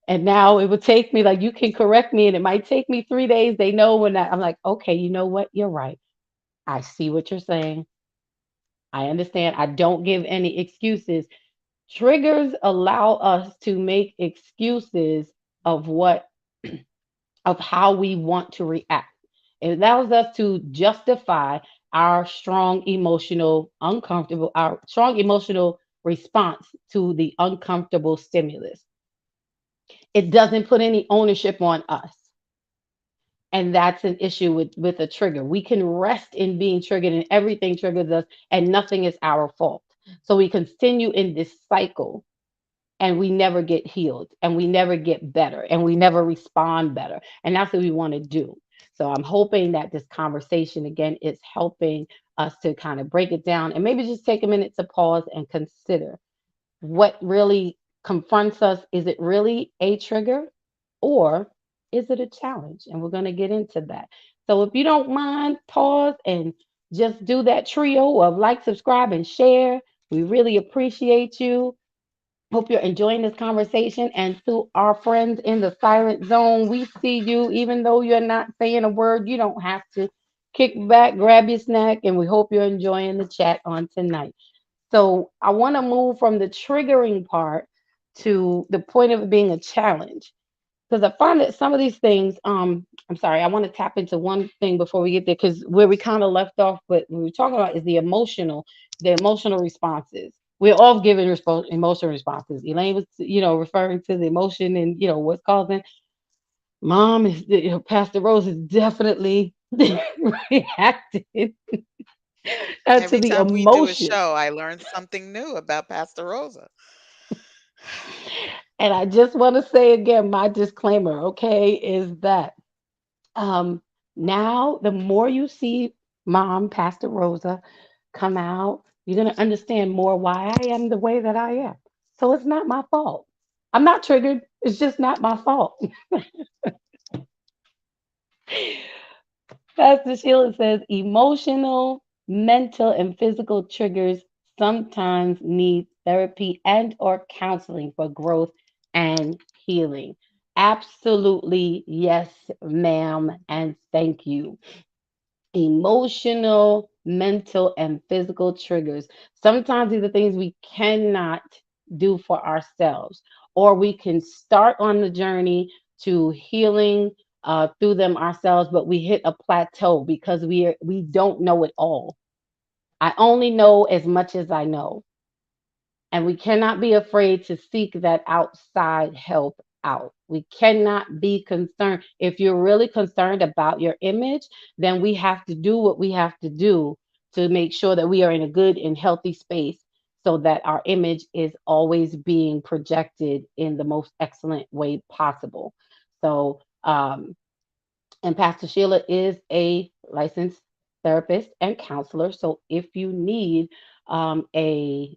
And now it would take me, like, you can correct me, and it might take me 3 days. They know when I'm like, okay, you know what? You're right. I see what you're saying. I understand. I don't give any excuses. Triggers allow us to make excuses of what of how we want to react. It allows us to justify our our strong emotional response to the uncomfortable stimulus. It doesn't put any ownership on us. And that's an issue with a trigger. We can rest in being triggered, and everything triggers us, and nothing is our fault. So we continue in this cycle, and we never get healed, and we never get better, and we never respond better. And that's what we want to do. So I'm hoping that this conversation again is helping us to kind of break it down, and maybe just take a minute to pause and consider what really confronts us. Is it really a trigger, or is it a challenge? And we're going to get into that. So if you don't mind, pause and just do that trio of like, subscribe, and share. We really appreciate you. Hope you're enjoying this conversation. And to our friends in the silent zone, we see you. Even though you're not saying a word, you don't have to. Kick back, grab your snack, and we hope you're enjoying the chat on tonight. So I want to move from the triggering part to the point of it being a challenge. Because I find that some of these things, I'm sorry, I want to tap into one thing before we get there, because where we kind of left off, but we were talking about is the emotional responses. We're all giving emotional responses. Elaine was, referring to the emotion and, what's causing. Mom is, Pastor Rose is definitely reacting to Every the time we do a emotion. show, I learn something new about Pastor Rosa. And I just want to say again, my disclaimer, okay, is that um, now the more you see Mom, Pastor Rosa, come out, you're going to understand more why I am the way that I am. So it's not my fault. I'm not triggered. It's just not my fault. Pastor Sheila says emotional, mental, and physical triggers sometimes need therapy and or counseling for growth and healing. Absolutely, yes, ma'am, and thank you. Emotional, mental, and physical triggers. Sometimes these are things we cannot do for ourselves, or we can start on the journey to healing through them ourselves, but we hit a plateau because we don't know it all. I only know as much as I know. And we cannot be afraid to seek that outside help out. We cannot be concerned. If you're really concerned about your image, then we have to do what we have to do to make sure that we are in a good and healthy space so that our image is always being projected in the most excellent way possible. So, and Pastor Sheila is a licensed therapist and counselor. So if you need a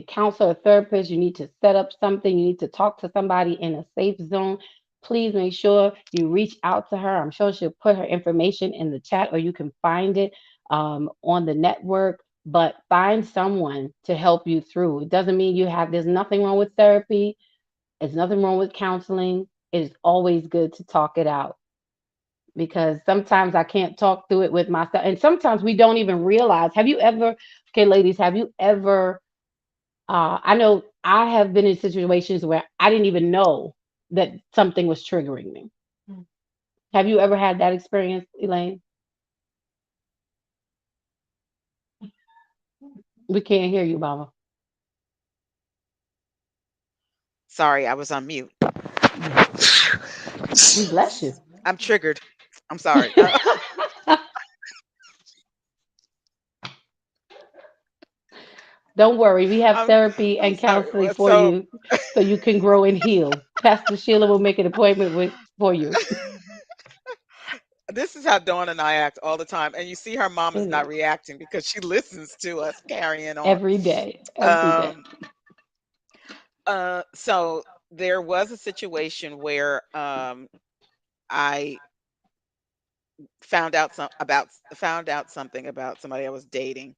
counselor, a therapist, you need to set up something, you need to talk to somebody in a safe zone, please make sure you reach out to her. I'm sure she'll put her information in the chat, or you can find it on the network. But find someone to help you through. It doesn't mean there's nothing wrong with therapy, there's nothing wrong with counseling. It is always good to talk it out, because sometimes I can't talk through it with myself. And sometimes we don't even realize. Have you ever, okay, ladies, have you ever I know I have been in situations where I didn't even know that something was triggering me. Mm. Have you ever had that experience, Elaine? We can't hear you, Mama. Sorry, I was on mute. Bless you. I'm triggered. I'm sorry. Don't worry, we have I'm therapy I'm and sorry. counseling for So you so you can grow and heal. Pastor Sheila will make an appointment with for you. this is how Dawn and I act all the time, and you see her mom is It not is reacting because she listens to us carrying on. every day, every day. Um, so there was a situation where I found out something about somebody I was dating,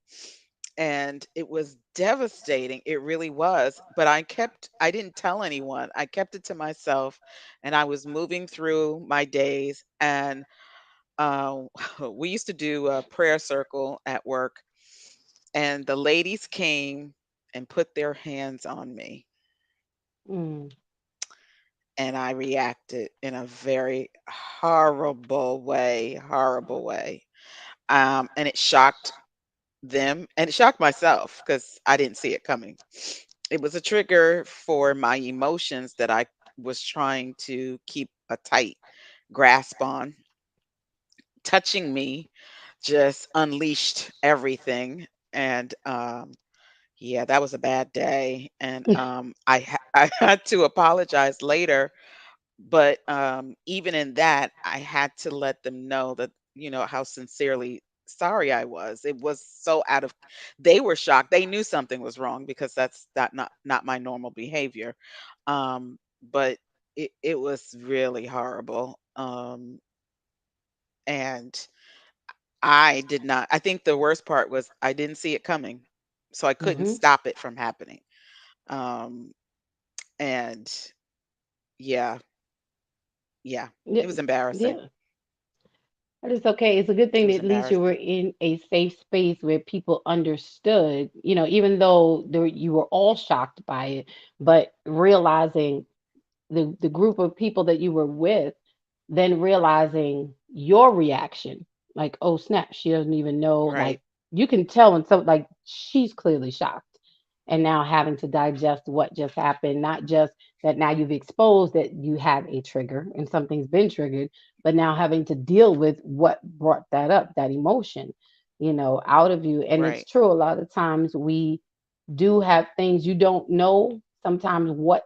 and it was devastating. It really was, but I didn't tell anyone. I kept it to myself, and I was moving through my days, and uh, we used to do a prayer circle at work, and the ladies came and put their hands on me, Mm, and I reacted in a very horrible way. And it shocked them, and it shocked myself because I didn't see it coming. It was a trigger for my emotions that I was trying to keep a tight grasp on. Touching me just unleashed everything, and yeah, that was a bad day. And I had to apologize later, but even in that, I had to let them know that, how sincerely sorry I was. It was so out of they were shocked. They knew something was wrong because that's not my normal behavior. But it was really horrible. And I think the worst part was I didn't see it coming. So I couldn't mm-hmm. stop it from happening. Um and yeah, yeah, Yeah, it was embarrassing. yeah. But it's okay. It's a good It thing that was at least you were embarrassing. in a safe space where people understood, even though you were all shocked by it, but realizing the group of people that you were with, then realizing your reaction, like, oh snap, she doesn't even know, Right. like you can tell when some like she's clearly shocked. And now having to digest what just happened, not just that now you've exposed that you have a trigger and something's been triggered, but now having to deal with what brought that up, that emotion, out of you. And it's Right. true, a lot of times we do have things you don't know sometimes what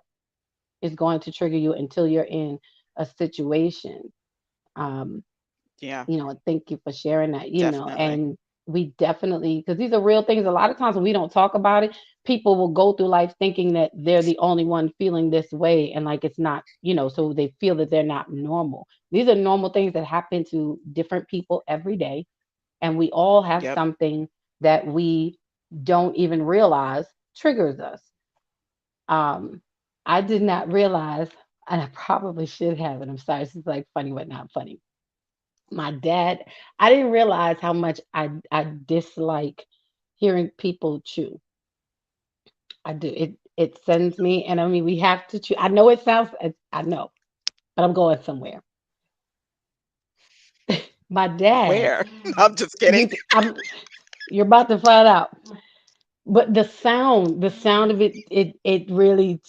is going to trigger you until you're in a situation. Um, Yeah, and thank you for sharing that, definitely. and we definitely, because these are real things. A lot of times when we don't talk about it, people will go through life thinking that they're the only one feeling this way, and like it's not, so they feel that they're not normal. These are normal things that happen to different people every day, and we all have Yep. something that we don't even realize triggers us. um, I did not realize, and I probably should have, and I'm sorry, this is like funny but not funny. My dad, I didn't realize how much I dislike hearing people chew. I do. It sends me, and I mean we have to chew. I know it sounds, I know, but I'm going somewhere. My dad, Where? I'm just kidding. you're about to find out. But the sound of it really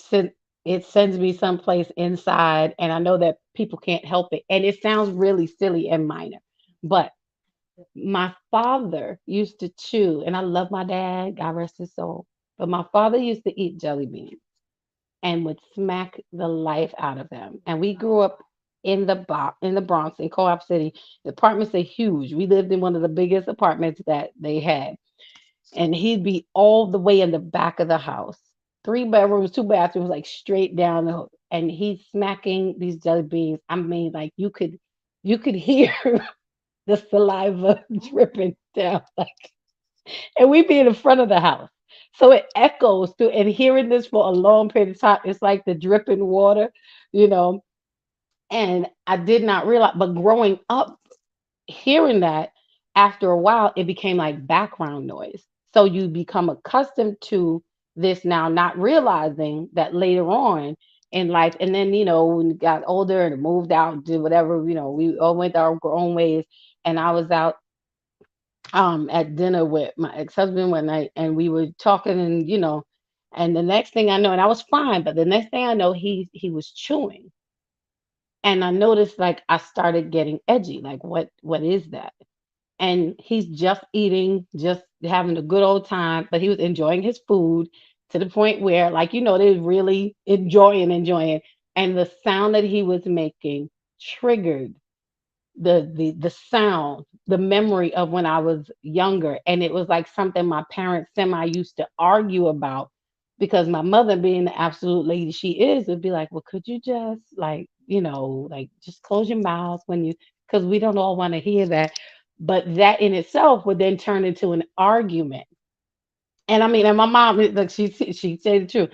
it sends me someplace inside, and I know that people can't help it, and it sounds really silly and minor, but my father used to chew, and I love my dad, God rest his soul, but my father used to eat jelly beans and would smack the life out of them. And we grew up in the Bronx in Co-op City. The apartments are huge. We lived in one of the biggest apartments that they had, and he'd be all the way in the back of the house. Three bedrooms, two bathrooms, like straight down and he's smacking these jelly beans. I mean, like you could hear the saliva dripping down, like, and we'd be in the front of the house. So it echoes through, and hearing this for a long period of time, it's like the dripping water, you know. And I did not realize, but growing up, hearing that, after a while it became like background noise, so you become accustomed to this now, not realizing that later on in life. And then when we got older and moved out, did whatever, we all went our own ways. And I was out at dinner with my ex-husband one night, and we were talking, and and the next thing I know, and I was fine, but the next thing I know, he was chewing. And I noticed, like, I started getting edgy, like, what is that? and he's just eating, just having a good old time, but he was enjoying his food to the point where, like, they was really enjoying, and the sound that he was making triggered the sound, the memory of when I was younger. And it was like something my parents semi used to argue about, because my mother, being the absolute lady she is, would be like, well, could you just, like, like, just close your mouth when you, because we don't all want to hear that. But that in itself would then turn into an argument. And I mean, and my mom, like, she said the truth.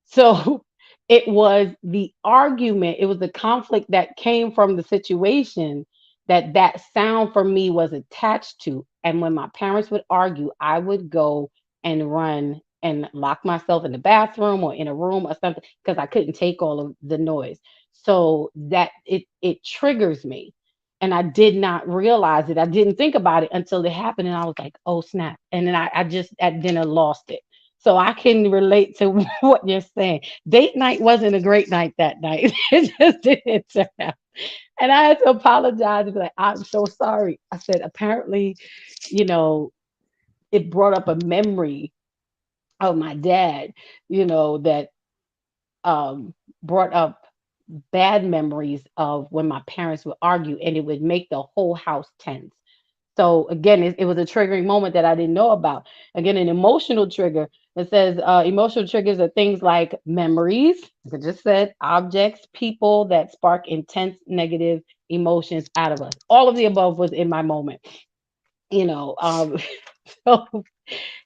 So it was the argument, it was the conflict that came from the situation that sound for me was attached to. And when my parents would argue, I would go and run and lock myself in the bathroom or in a room or something, because I couldn't take all of the noise. So that it triggers me. And I did not realize it. I didn't think about it until it happened. And I was like, oh snap. And then I just at dinner lost it. So I can relate to what you're saying. Date night wasn't a great night that night. It just didn't turn out. And I had to apologize and be like, I'm so sorry. I said, apparently, you know, it brought up a memory of my dad, that brought up bad memories of when my parents would argue, and it would make the whole house tense. So again, it was a triggering moment that I didn't know about. Again, an emotional trigger. It says emotional triggers are things like memories, like I just said, objects, people that spark intense negative emotions out of us. All of the above was in my moment. You know, um, so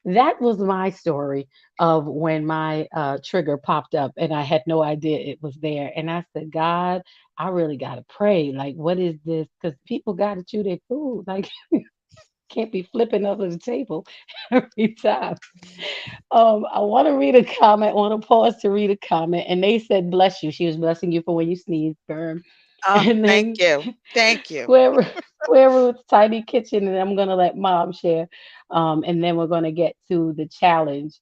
that was my story of when my trigger popped up and I had no idea it was there. And I said, God, I really got to pray. Like, what is this? Because people got to chew their food. Like, can't be flipping over the table every time. I want to read a comment. I want to pause to read a comment. And they said, bless you. She was blessing you for when you sneeze, Berm. And Thank then you. Thank you. Square Roots Tiny Kitchen, and I'm gonna let Mom share, and then we're gonna get to the challenge.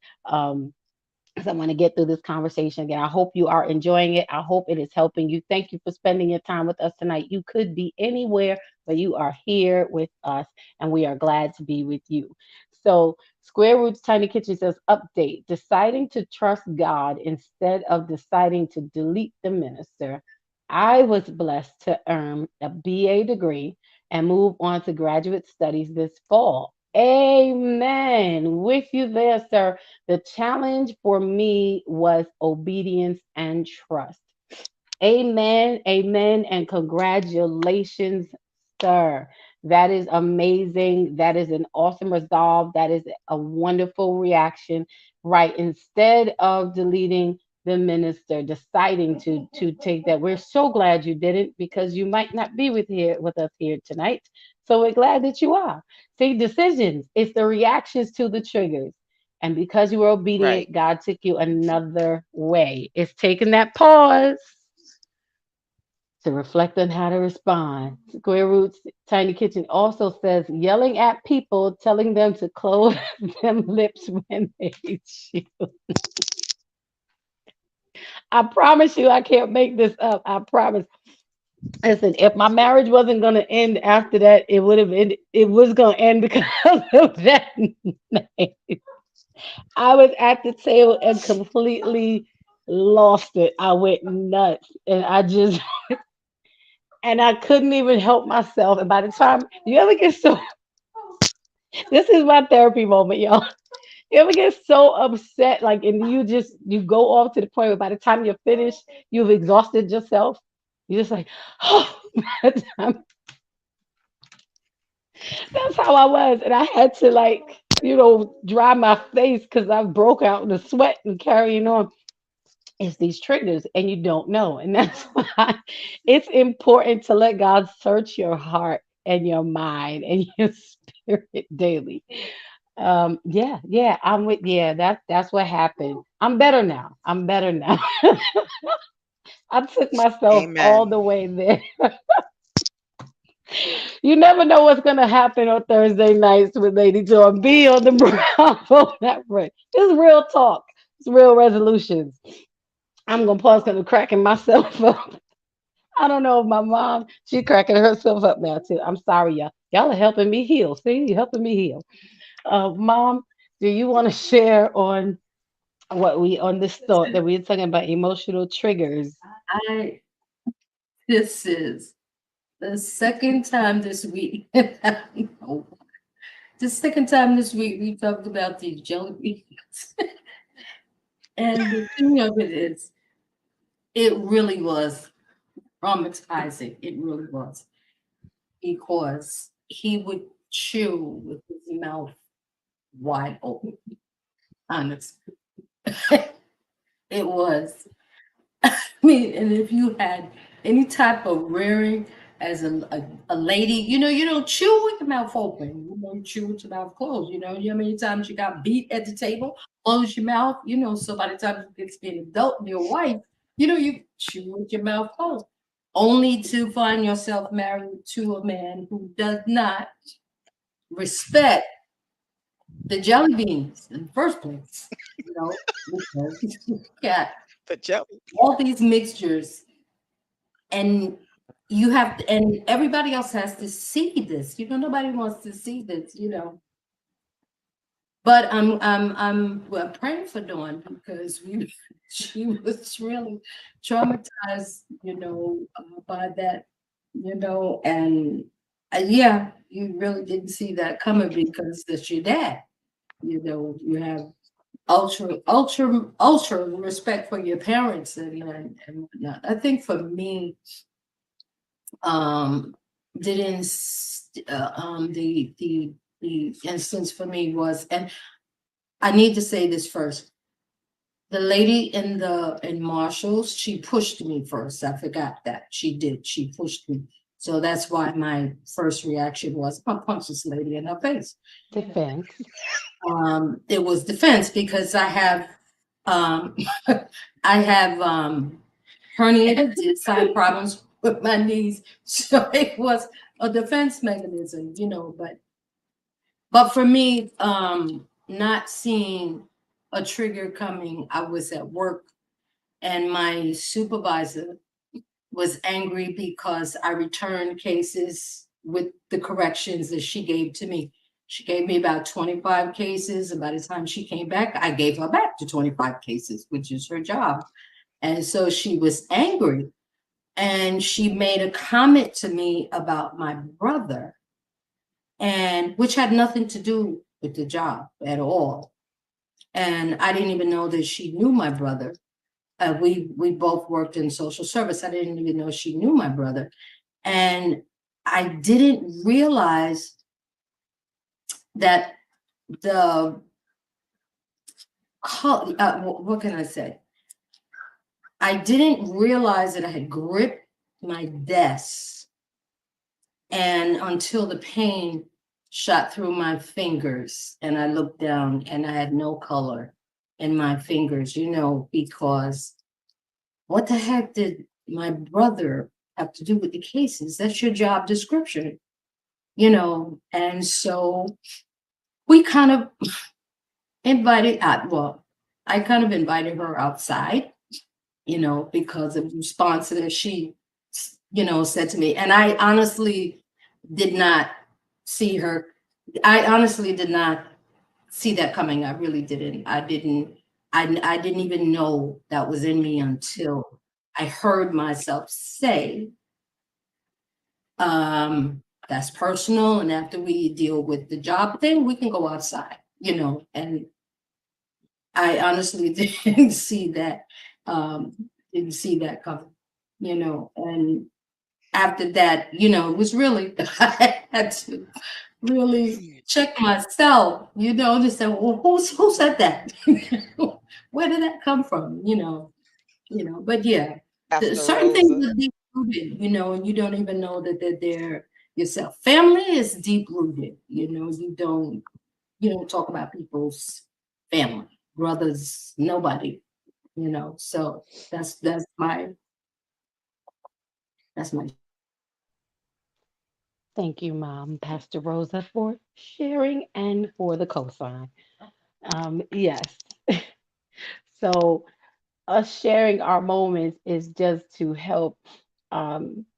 So I want to get through this conversation again. I hope you are enjoying it. I hope it is helping you. Thank you for spending your time with us tonight. You could be anywhere, but you are here with us, and we are glad to be with you. So, Square Roots Tiny Kitchen says, update, deciding to trust God instead of deciding to delete the minister. I was blessed to earn a BA degree and move on to graduate studies this fall. Amen. With you there, sir. The challenge for me was obedience and trust. Amen. Amen. And congratulations, sir. That is amazing. That is an awesome resolve. That is a wonderful reaction. Right. Instead of deleting the minister, deciding to take that. We're so glad you didn't, because you might not be with us here tonight. So we're glad that you are. See, decisions, it's the reactions to the triggers. And because you were Right. obedient, God took you another way. It's taking that pause to reflect on how to respond. Square Roots Tiny Kitchen also says yelling at people, telling them to close them lips when they chew. I promise you, I can't make this up. I promise. Listen, if my marriage wasn't going to end after that, it would have ended. It was going to end because of that night. I was at the table and completely lost it. I went nuts, and I couldn't even help myself. And by the time you ever get so, this is my therapy moment, y'all. You ever get so upset, like, and you go off to the point where by the time you're finished, you've exhausted yourself. You're just like, oh, by the time- that's how I was, and I had to, like, dry my face because I broke out in the sweat and carrying on. It's these triggers, and you don't know, and that's why it's important to let God search your heart and your mind and your spirit daily. Yeah, yeah, that's what happened. I'm better now. I'm better now. I took myself all Amen. the way there. You never know what's gonna happen on Thursday nights with Lady Joy. Be on the Bravo Network. It's real talk. It's real resolutions. I'm gonna pause because I'm cracking myself up. I don't know if my mom, she's cracking herself up now too. I'm sorry, y'all. Y'all are helping me heal. See, you're helping me heal. Mom, do you want to share on what we on this thought that we're talking about emotional triggers? I this is the second time this week. No, the second time this week we talked about these jelly beans. And the thing of it is, it really was traumatizing. It really was. Because he would chew with his mouth wide open. Honestly. It was. I mean, and if you had any type of rearing as a lady, you don't chew with your mouth open. You don't chew with your mouth closed. You know how many times you got beat at the table? Close your mouth, so by the time you get to be an adult and your wife, you chew with your mouth closed. Only to find yourself married to a man who does not respect the jelly beans in the first place. Because you got The jelly. all these mixtures and you have to, and everybody else has to see this. Nobody wants to see this. But I'm praying for Dawn because she was really traumatized, by that, and yeah, you really didn't see that coming because that's your dad. You have ultra respect for your parents and whatnot. I think for me, um, didn't the instance for me was, and I need to say this first. The lady in Marshalls, she pushed me first. I forgot that she did. She pushed me. So that's why my first reaction was, I'll punch this lady in her face. Defense. It was defense because um, I have herniated disc problems with my knees, so it was a defense mechanism. But for me, not seeing a trigger coming, I was at work and my supervisor was angry because I returned cases with the corrections that she gave to me. She gave me about 25 cases, and by the time she came back, I gave her back to 25 cases, which is her job. And so she was angry and she made a comment to me about my brother, and which had nothing to do with the job at all. And I didn't even know that she knew my brother. We both worked in social service. I didn't even know she knew my brother, and I didn't realize that the what can I say? I didn't realize that I had gripped my desk, and until the pain shot through my fingers, and I looked down, and I had no color in my fingers, because what the heck did my brother have to do with the cases? That's your job description. And so we kind of I kind of invited her outside, because of the response that she said to me. And I honestly did not see her. I honestly did not see that coming. I really didn't. I didn't even know that was in me until I heard myself say, that's personal. And after we deal with the job thing, we can go outside. And I honestly didn't see that coming. And after that, it was really, I had to really check myself, to say, well, who said that? Where did that come from? But yeah, Pastor certain things Rosa. are deep rooted, and you don't even know that they're there yourself. Family is deep rooted, you don't talk about people's family, brothers, nobody. So that's my Thank you, Mom, Pastor Rosa, for sharing and for the cosign. Yes. So us sharing our moments is just to help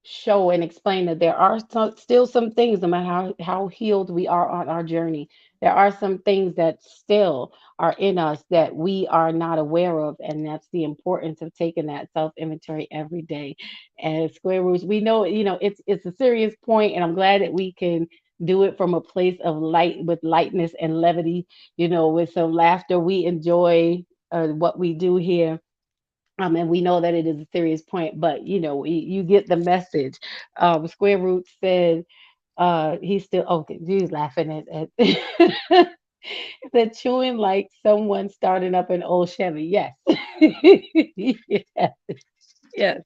show and explain that there are still some things, no matter how healed we are on our journey, there are some things that still are in us that we are not aware of. And that's the importance of taking that self inventory every day. And Square Roots, we know, it's a serious point, and I'm glad that we can do it from a place of light, with lightness and levity, with some laughter. We enjoy what we do here, and we know that it is a serious point, but you get the message. Square Root said, he's still okay. He's laughing at said chewing like someone starting up an old Chevy. Yes, yes, yes.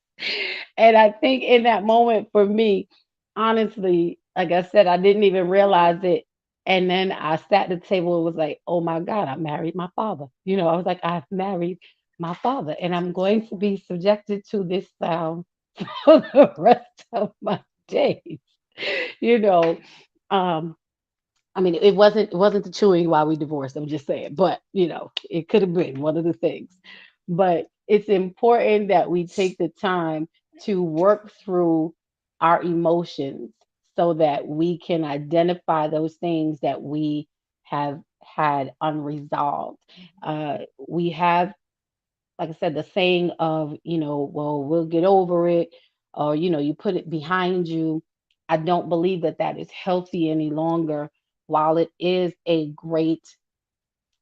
And I think in that moment for me, honestly, like I said, I didn't even realize it. And then I sat at the table and was like, oh my God, I married my father. I was like, I've married my father, and I'm going to be subjected to this sound for the rest of my days. You know, um, I mean, it wasn't the chewing while we divorced. I'm just saying, but it could have been one of the things. But it's important that we take the time to work through our emotions so that we can identify those things that we have had unresolved. We have, like I said, the saying of, well, we'll get over it, or, you put it behind you. I don't believe that that is healthy any longer. While it is a great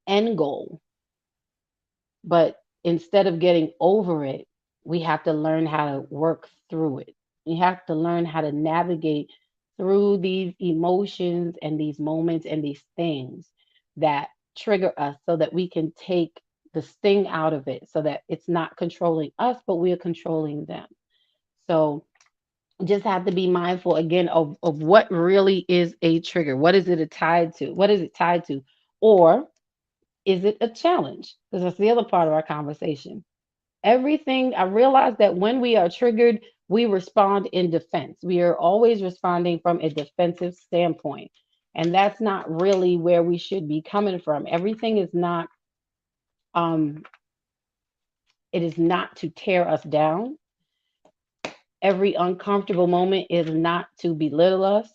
end goal, but instead of getting over it, we have to learn how to work through it. We have to learn how to navigate through these emotions and these moments and these things that trigger us, so that we can take the sting out of it, so that it's not controlling us, but we are controlling them. So just have to be mindful again of what really is a trigger. What is it tied to? What is it tied to? Or is it a challenge? Because that's the other part of our conversation. Everything, I realize that when we are triggered, we respond in defense. We are always responding from a defensive standpoint. And that's not really where we should be coming from. Everything is not, um, it is not to tear us down. Every uncomfortable moment is not to belittle us.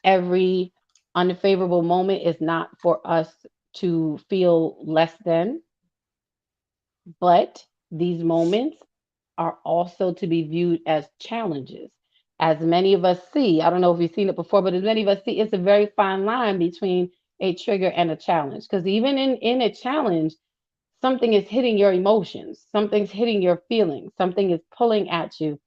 Every unfavorable moment is not for us to feel less than, but these moments are also to be viewed as challenges. As many of us see, I don't know if you've seen it before, but as many of us see, it's a very fine line between a trigger and a challenge. Because even in a challenge, something is hitting your emotions, something's hitting your feelings, something is pulling at you,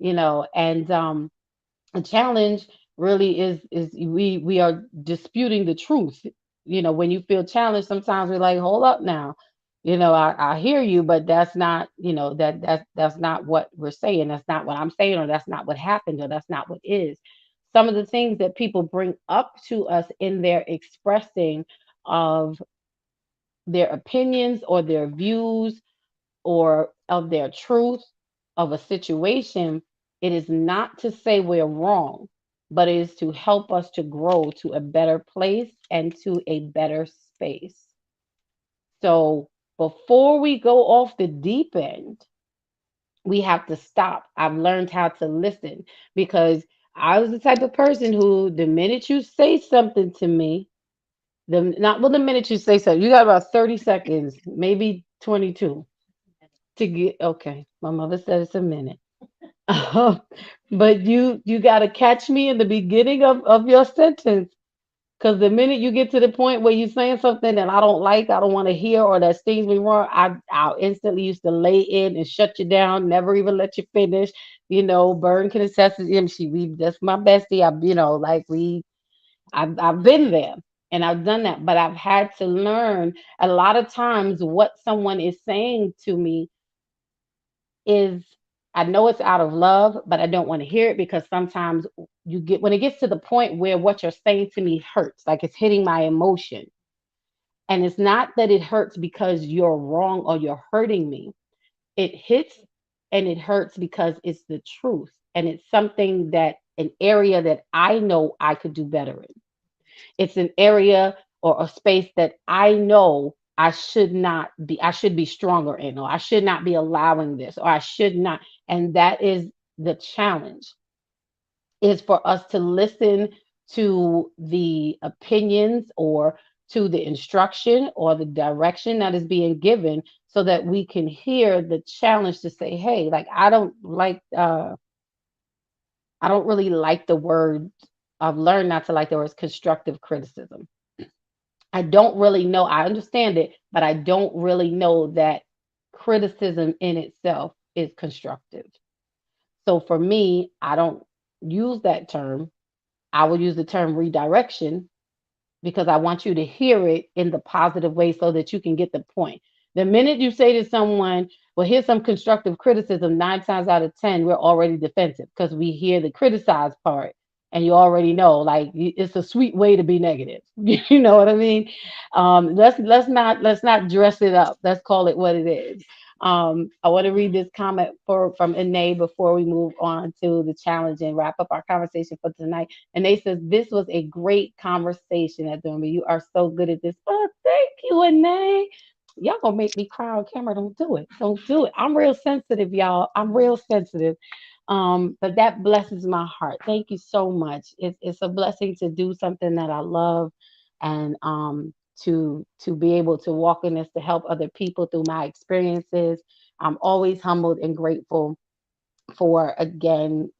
and a challenge really is we are disputing the truth. When you feel challenged, sometimes we're like, hold up now. I hear you, but that's not, that's not what we're saying. That's not what I'm saying, or that's not what happened, or that's not what is. Some of the things that people bring up to us in their expressing of their opinions or their views or of their truth of a situation, it is not to say we're wrong, but it is to help us to grow to a better place and to a better space. So before we go off the deep end, we have to stop. I've learned how to listen, because I was the type of person who, the minute you say something to me, the minute you say something, you got about 30 seconds, maybe 22 to get, okay. My mother said it's a minute. But you got to catch me in the beginning of your sentence, because the minute you get to the point where you're saying something that I don't like, I don't want to hear, or that stings me wrong, I'll instantly used to lay in and shut you down, never even let you finish. Burn can attest to him. That's my bestie. I've been there and I've done that, but I've had to learn a lot of times what someone is saying to me is, I know it's out of love, but I don't want to hear it, because sometimes when it gets to the point where what you're saying to me hurts, like it's hitting my emotion. And it's not that it hurts because you're wrong or you're hurting me. It hits and it hurts because it's the truth. And it's something that, an area that I know I could do better in. It's an area or a space that I know I should be stronger in, or I should not be allowing this, or I should not. And that is the challenge, is for us to listen to the opinions or to the instruction or the direction that is being given, so that we can hear the challenge to say, hey, like, I don't really like the word. I've learned not to like the words constructive criticism. I don't really know. I understand it, but I don't really know that criticism in itself is constructive. So for me, I don't use that term. I will use the term redirection, because I want you to hear it in the positive way so that you can get the point. The minute you say to someone, well, here's some constructive criticism, 9 times out of 10, we're already defensive because we hear the criticize part, and you already know, like, it's a sweet way to be negative. You know what I mean? Let's not dress it up. Let's call it what it is. I want to read this comment from Ine before we move on to the challenge and wrap up our conversation for tonight. And they says, this was a great conversation at Dormy. You are so good at this. Oh, thank you, Ine. Y'all gonna make me cry on camera. Don't do it. Don't do it. I'm real sensitive, y'all. I'm real sensitive. But that blesses my heart. Thank you so much. It's a blessing to do something that I love, and to be able to walk in this, to help other people through my experiences. I'm always humbled and grateful for, again,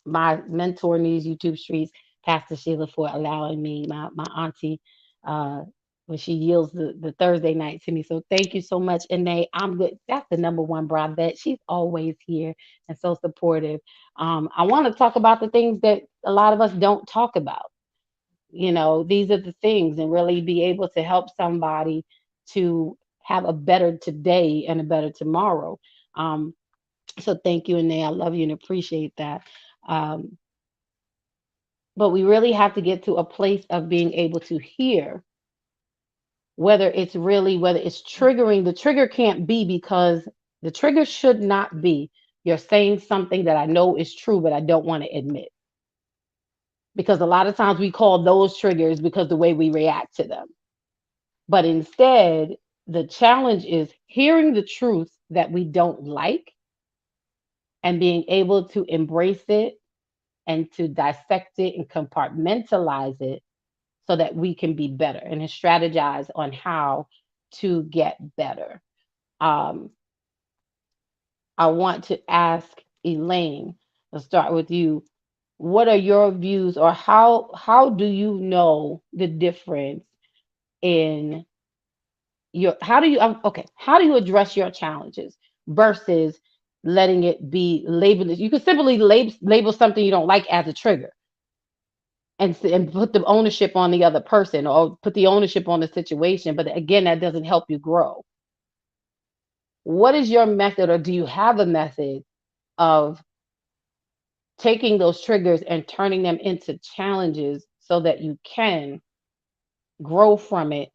my mentor in these YouTube streets, Pastor Sheila, for allowing me, my auntie, uh, when she yields the Thursday night to me. So thank you so much. And I'm good. That's the number one Bravette. She's always here and so supportive. I want to talk about the things that a lot of us don't talk about. These are the things, and really be able to help somebody to have a better today and a better tomorrow. Um, so thank you, and I love you and appreciate that. Um, but we really have to get to a place of being able to hear, whether it's triggering. The trigger can't be, because the trigger should not be, you're saying something that I know is true, but I don't want to admit. Because a lot of times we call those triggers because the way we react to them. But instead, the challenge is hearing the truth that we don't like, and being able to embrace it and to dissect it and compartmentalize it, so that we can be better and to strategize on how to get better. Um, I want to ask Elaine, let's start with you. What are your views, or how do you know the difference in how do you okay, how do you address your challenges versus letting it be labeled? You can simply label something you don't like as a trigger, and put the ownership on the other person, or put the ownership on the situation, but again, that doesn't help you grow. What is your method, or do you have a method of taking those triggers and turning them into challenges, so that you can grow from it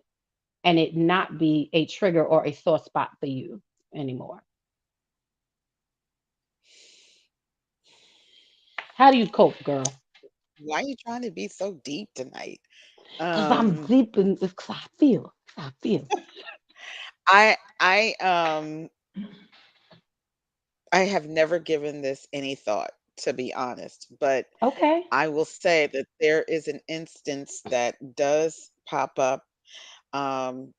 and it not be a trigger or a sore spot for you anymore? How do you cope, girl? Why are you trying to be so deep tonight? Because I'm Um, deep in this, because I feel. I I have never given this any thought, to be honest, but Okay. I will say that there is an instance that does pop up, from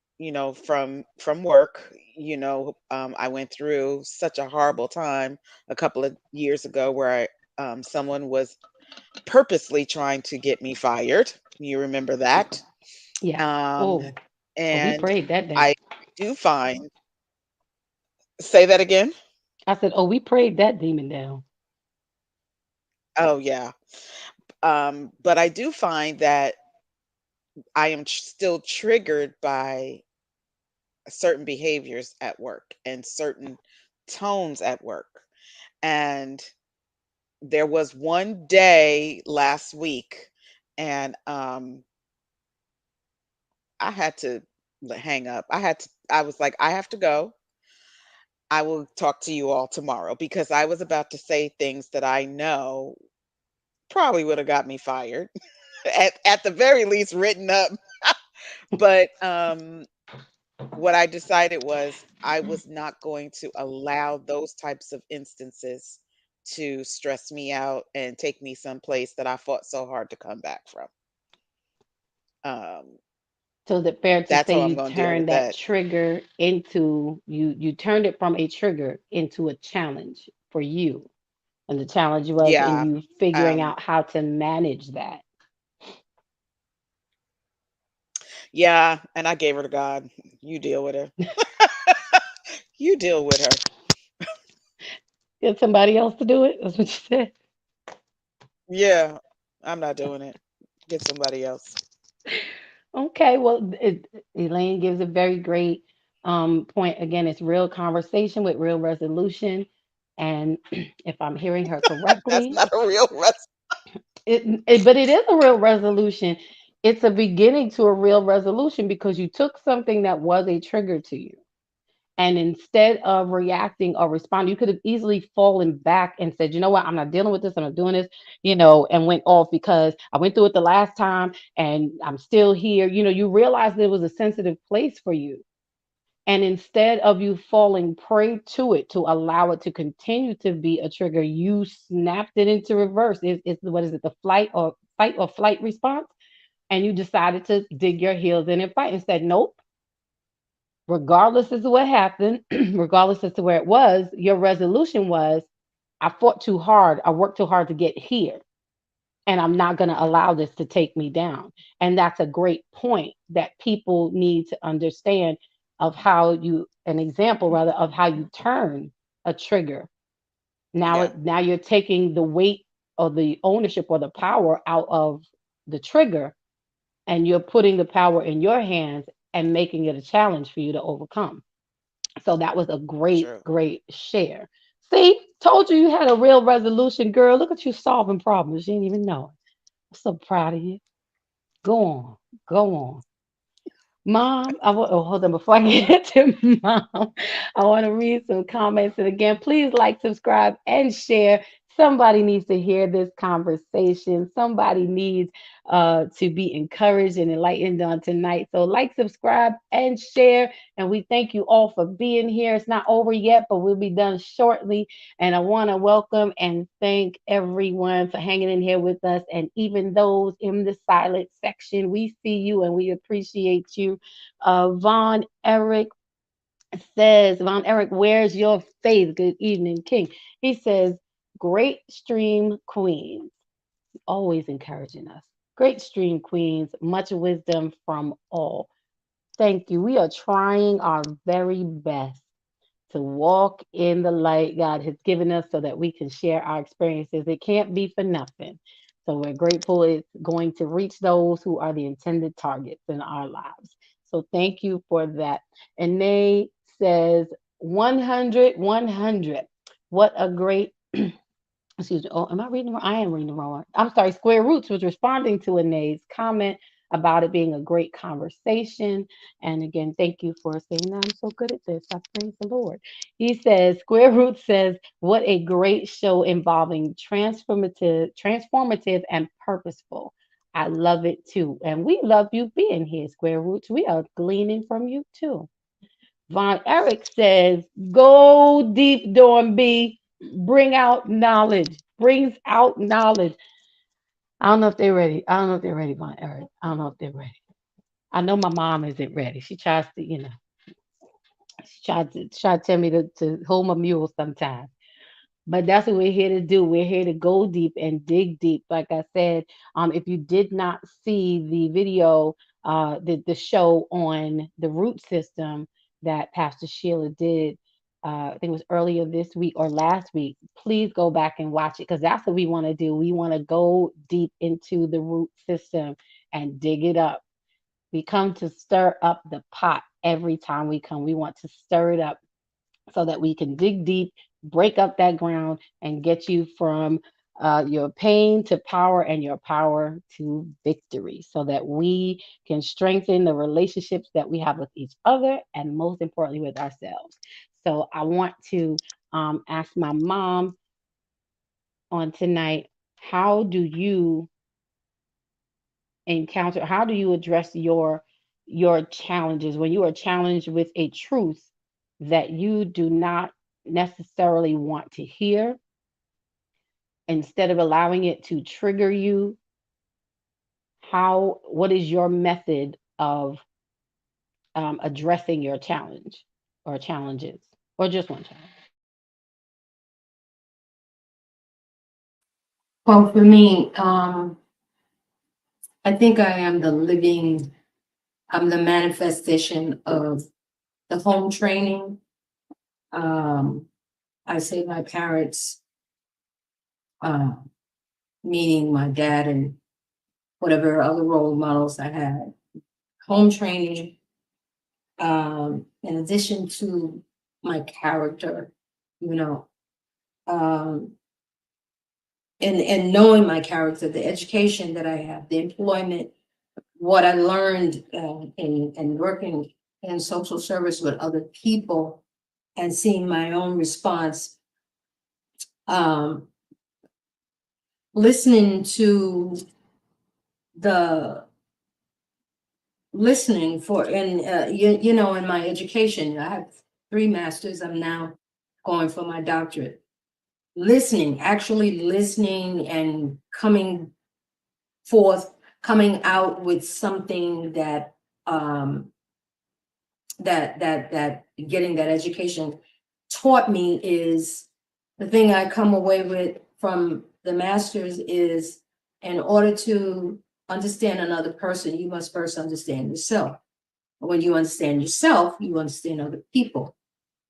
work. I went through such a horrible time a couple of years ago where someone was purposely trying to get me fired. You remember that? Yeah. Um, Oh, oh, we and prayed that day. I do find, say that again. I said, oh, we prayed that demon down. Oh, yeah. But I do find that I am still triggered by certain behaviors at work and certain tones at work. And there was one day last week, and I had to hang up. I was like, I have to go. I will talk to you all tomorrow, because I was about to say things that I know probably would have got me fired, at the very least written up. But what I decided was I was not going to allow those types of instances to stress me out and take me someplace that I fought so hard to come back from. Um, So is it fair to that's say how I'm you going to deal with turned that that. trigger into you turned it from a trigger into a challenge for you? And the challenge was in Yeah. you figuring Um, out how to manage that. yeah. And I gave her to God. You deal with her. You deal with her. Get somebody else to do it. That's what you said. Yeah. I'm not doing it. Get somebody else. Okay, well, Elaine gives a very great point. Again, it's real conversation with real resolution. And if I'm hearing her That's correctly, not a real rest. but it is a real resolution. It's a beginning to a real resolution because you took something that was a trigger to you. And instead of reacting or responding, you could have easily fallen back and said, you know what, I'm not dealing with this, I'm not doing this, and went off because I went through it the last time and I'm still here. You realized there was a sensitive place for you. And instead of you falling prey to it to allow it to continue to be a trigger, you snapped it into reverse. It's what is it, the fight or flight response? And you decided to dig your heels in and fight and said, nope, regardless as to what happened, regardless as to where it was, your resolution was, I fought too hard, I worked too hard to get here, and I'm not going to allow this to take me down. And that's a great point that people need to understand of how you, an example rather, of how you turn a trigger. Yeah. Now you're taking the weight or the ownership or the power out of the trigger, and you're putting the power in your hands and making it a challenge for you to overcome. So that was a great, True. great share. See, told you you had a real resolution, girl. Look at you solving problems. You didn't even know it. I'm so proud of you. Go on, go on. Mom, hold on before I get to mom. I want to read some comments. And again, please like, subscribe, and share. Somebody needs to hear this conversation. Somebody needs to be encouraged and enlightened on tonight. So, like, subscribe, and share. And we thank you all for being here. It's not over yet, but we'll be done shortly. And I want to welcome and thank everyone for hanging in here with us. And even those in the silent section, we see you and we appreciate you. Von Eric, where's your faith? Good evening, King. He says, great stream queens, always encouraging us. Great stream queens, much wisdom from all. Thank you. We are trying our very best to walk in the light God has given us so that we can share our experiences. It can't be for nothing. So we're grateful it's going to reach those who are the intended targets in our lives. So thank you for that. And Nay says 100, 100. What a great excuse me. Oh, am I reading wrong? I am reading wrong. I'm sorry. Square Roots was responding to Anae's comment about it being a great conversation. And again, thank you for saying that I'm so good at this. I praise the Lord. He says, Square Roots says, what a great show involving transformative and purposeful. I love it too. And we love you being here, Square Roots. We are gleaning from you too. Von Eric says, go deep, Dorm B. Bring out knowledge. Brings out knowledge. I don't know if they're ready. I don't know if they're ready, Von Eric. I don't know if they're ready. I know my mom isn't ready. She tries to, she tried to tell me to hold my mule sometimes. But that's what we're here to do. We're here to go deep and dig deep. Like I said, if you did not see the video, the show on the root system that Pastor Sheila did, I think it was earlier this week or last week, please go back and watch it because that's what we want to do. We want to go deep into the root system and dig it up. We come to stir up the pot every time we come. We want to stir it up so that we can dig deep, break up that ground, and get you from your pain to power and your power to victory so that we can strengthen the relationships that we have with each other and most importantly with ourselves. So I want to ask my mom on tonight, how do you address your your challenges, when you are challenged with a truth that you do not necessarily want to hear, instead of allowing it to trigger you, what is your method of addressing your challenge or challenges, or just one challenge? Well, for me, I think I'm the manifestation of the home training. Um, I say my parents, uh, meaning my dad and whatever other role models I had, home training, in addition to my character, you know, um, and knowing my character, the education that I have, the employment, what I learned in working in social service with other people and seeing my own response, um, listening to the listening for and you know, in my education, I have 3 masters. I'm now going for my doctorate. Listening, actually listening and forth, coming out with something that that getting that education taught me is the thing I come away with from the masters is in order to understand another person, you must first understand yourself. When you understand yourself, you understand other people.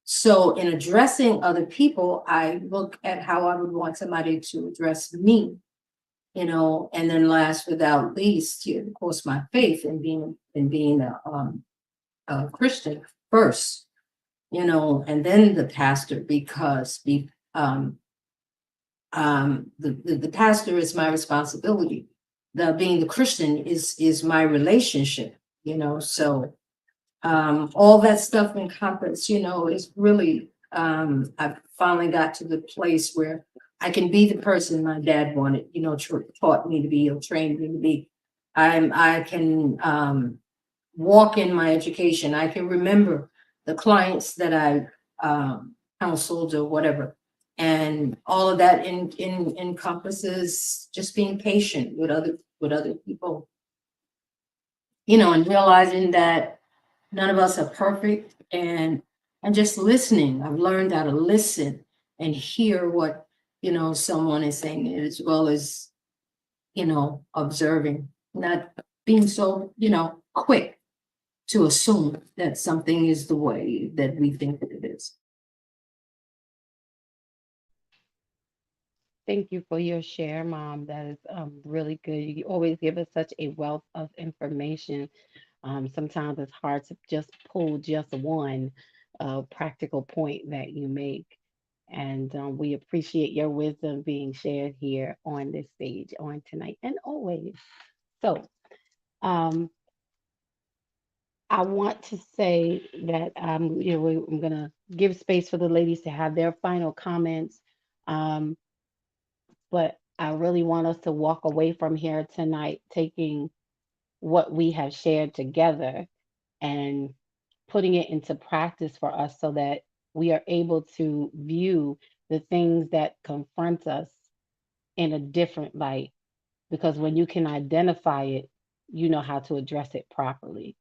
So in addressing other people, I look at how I would want somebody to address me, you know, and then last without least, of course, my faith in being a Christian first, you know, and then the pastor, because the pastor is my responsibility. The being the Christian is my relationship, you know. So all that stuff encompassed, you know, is really I've finally got to the place where I can be the person my dad wanted, you know, taught me to be or trained me to be. I can walk in my education. I can remember the clients that I counseled or whatever. And all of that encompasses just being patient with other people, you know, and realizing that none of us are perfect and just listening. I've learned how to listen and hear what, you know, someone is saying as well as, you know, observing, not being so, you know, quick to assume that something is the way that we think that it is. Thank you for your share, Mom. That is really good. You always give us such a wealth of information. Sometimes it's hard to just pull just one practical point that you make. And we appreciate your wisdom being shared here on this stage on tonight and always. So, um, I want to say that I'm going to give space for the ladies to have their final comments. Um, but I really want us to walk away from here tonight taking what we have shared together and putting it into practice for us so that we are able to view the things that confront us in a different light. Because when you can identify it, you know how to address it properly.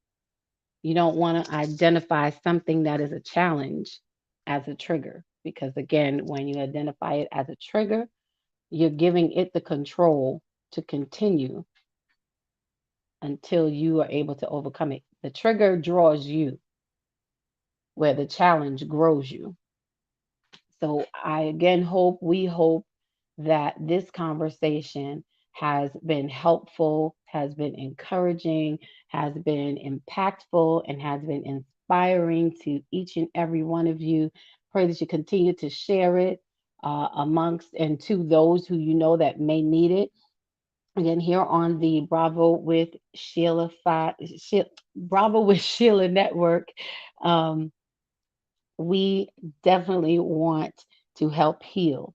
You don't want to identify something that is a challenge as a trigger. Because again, when you identify it as a trigger, you're giving it the control to continue until you are able to overcome it. The trigger draws you, where the challenge grows you. So I again we hope that this conversation has been helpful, has been encouraging, has been impactful, and has been inspiring to each and every one of you. Pray that you continue to share it amongst and to those who you know that may need it. Again, here on the Bravo with Sheila Network, um, we definitely want to help heal.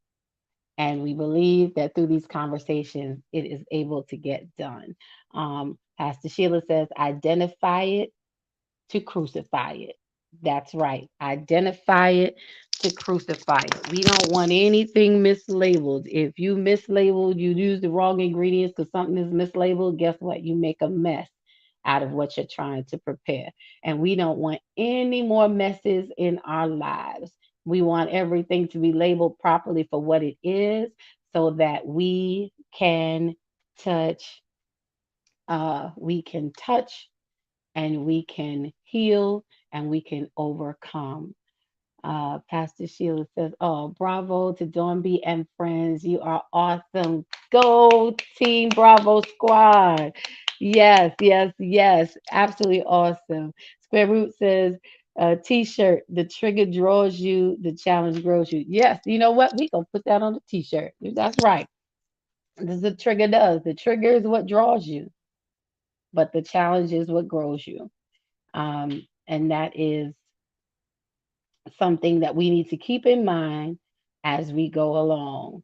And we believe that through these conversations, it is able to get done. Pastor Sheila says, identify it to crucify it. That's right. Identify it to crucify it. We don't want anything mislabeled. If you mislabeled, you use the wrong ingredients because something is mislabeled, guess what? You make a mess out of what you're trying to prepare. And we don't want any more messes in our lives. We want everything to be labeled properly for what it is so that touch, we can touch and we can heal and we can overcome. Pastor Sheila says, "Oh, bravo to Dawn B and friends. You are awesome. Go, Team Bravo Squad. Yes, yes, yes. Absolutely awesome." Square Root says, T-shirt, the trigger draws you, the challenge grows you. Yes, you know what? We gonna put that on the T-shirt. That's right. This is the trigger does. The trigger is what draws you, but the challenge is what grows you. And that is something that we need to keep in mind as we go along.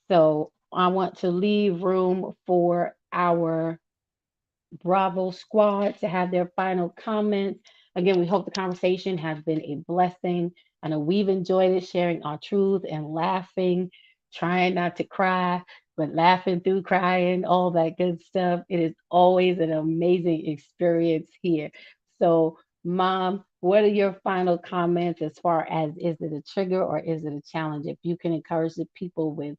So I want to leave room for our Bravo squad to have their final comments. Again, we hope the conversation has been a blessing. I know we've enjoyed it, sharing our truth and laughing, trying not to cry, but laughing through crying, all that good stuff. It is always an amazing experience here. So, Mom, what are your final comments as far as is it a trigger or is it a challenge? If you can encourage the people with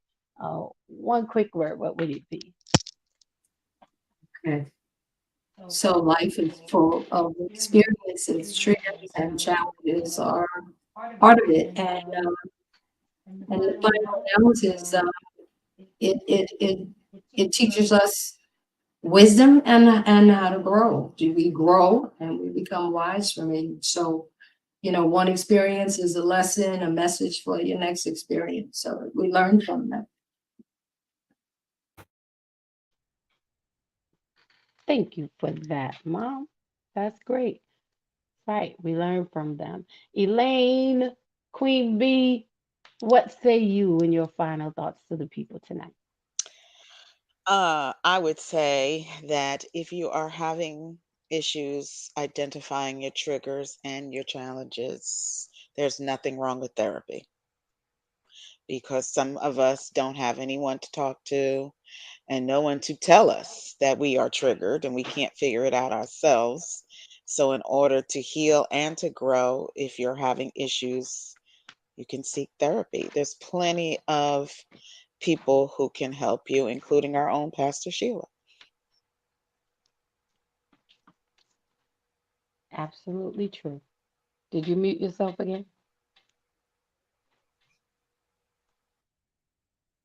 one quick word, what would it be? Okay. So life is full of experiences, triggers, and challenges are part of it. And the final analysis, it it it it teaches us wisdom and how to grow. Do we grow and we become wise from it? So, one experience is a lesson, a message for your next experience. So we learn from them. Thank you for that, Mom. That's great. Right. We learn from them. Elaine, Queen B, what say you in your final thoughts to the people tonight? I would say that if you are having issues identifying your triggers and your challenges, there's nothing wrong with therapy because some of us don't have anyone to talk to and no one to tell us that we are triggered and we can't figure it out ourselves. So, in order to heal and to grow, if you're having issues, you can seek therapy. There's plenty of people who can help you, including our own Pastor Sheila. Absolutely true. Did you mute yourself again?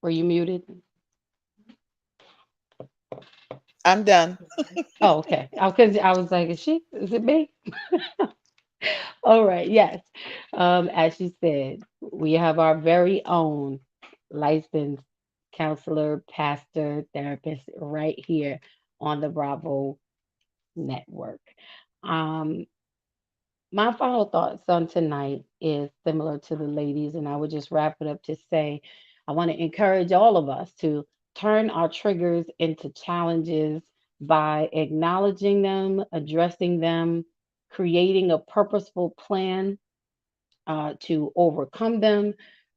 Were you muted? I'm done. Oh, okay. Because I was like, is it me? All right, yes. As you said, we have our very own licensed counselor, pastor, therapist right here on the Bravo network. Um, my final thoughts on tonight is similar to the ladies, and I would just wrap it up to say I want to encourage all of us to turn our triggers into challenges by acknowledging them, addressing them, creating a purposeful plan to overcome them.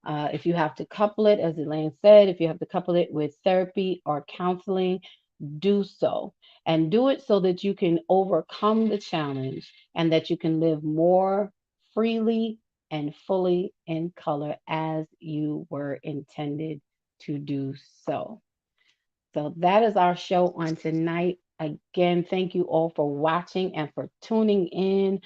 If you have to couple it, as Elaine said, if you have to couple it with therapy or counseling, do so. And do it so that you can overcome the challenge and that you can live more freely and fully in color as you were intended to do so. So that is our show on tonight. Again, thank you all for watching and for tuning in.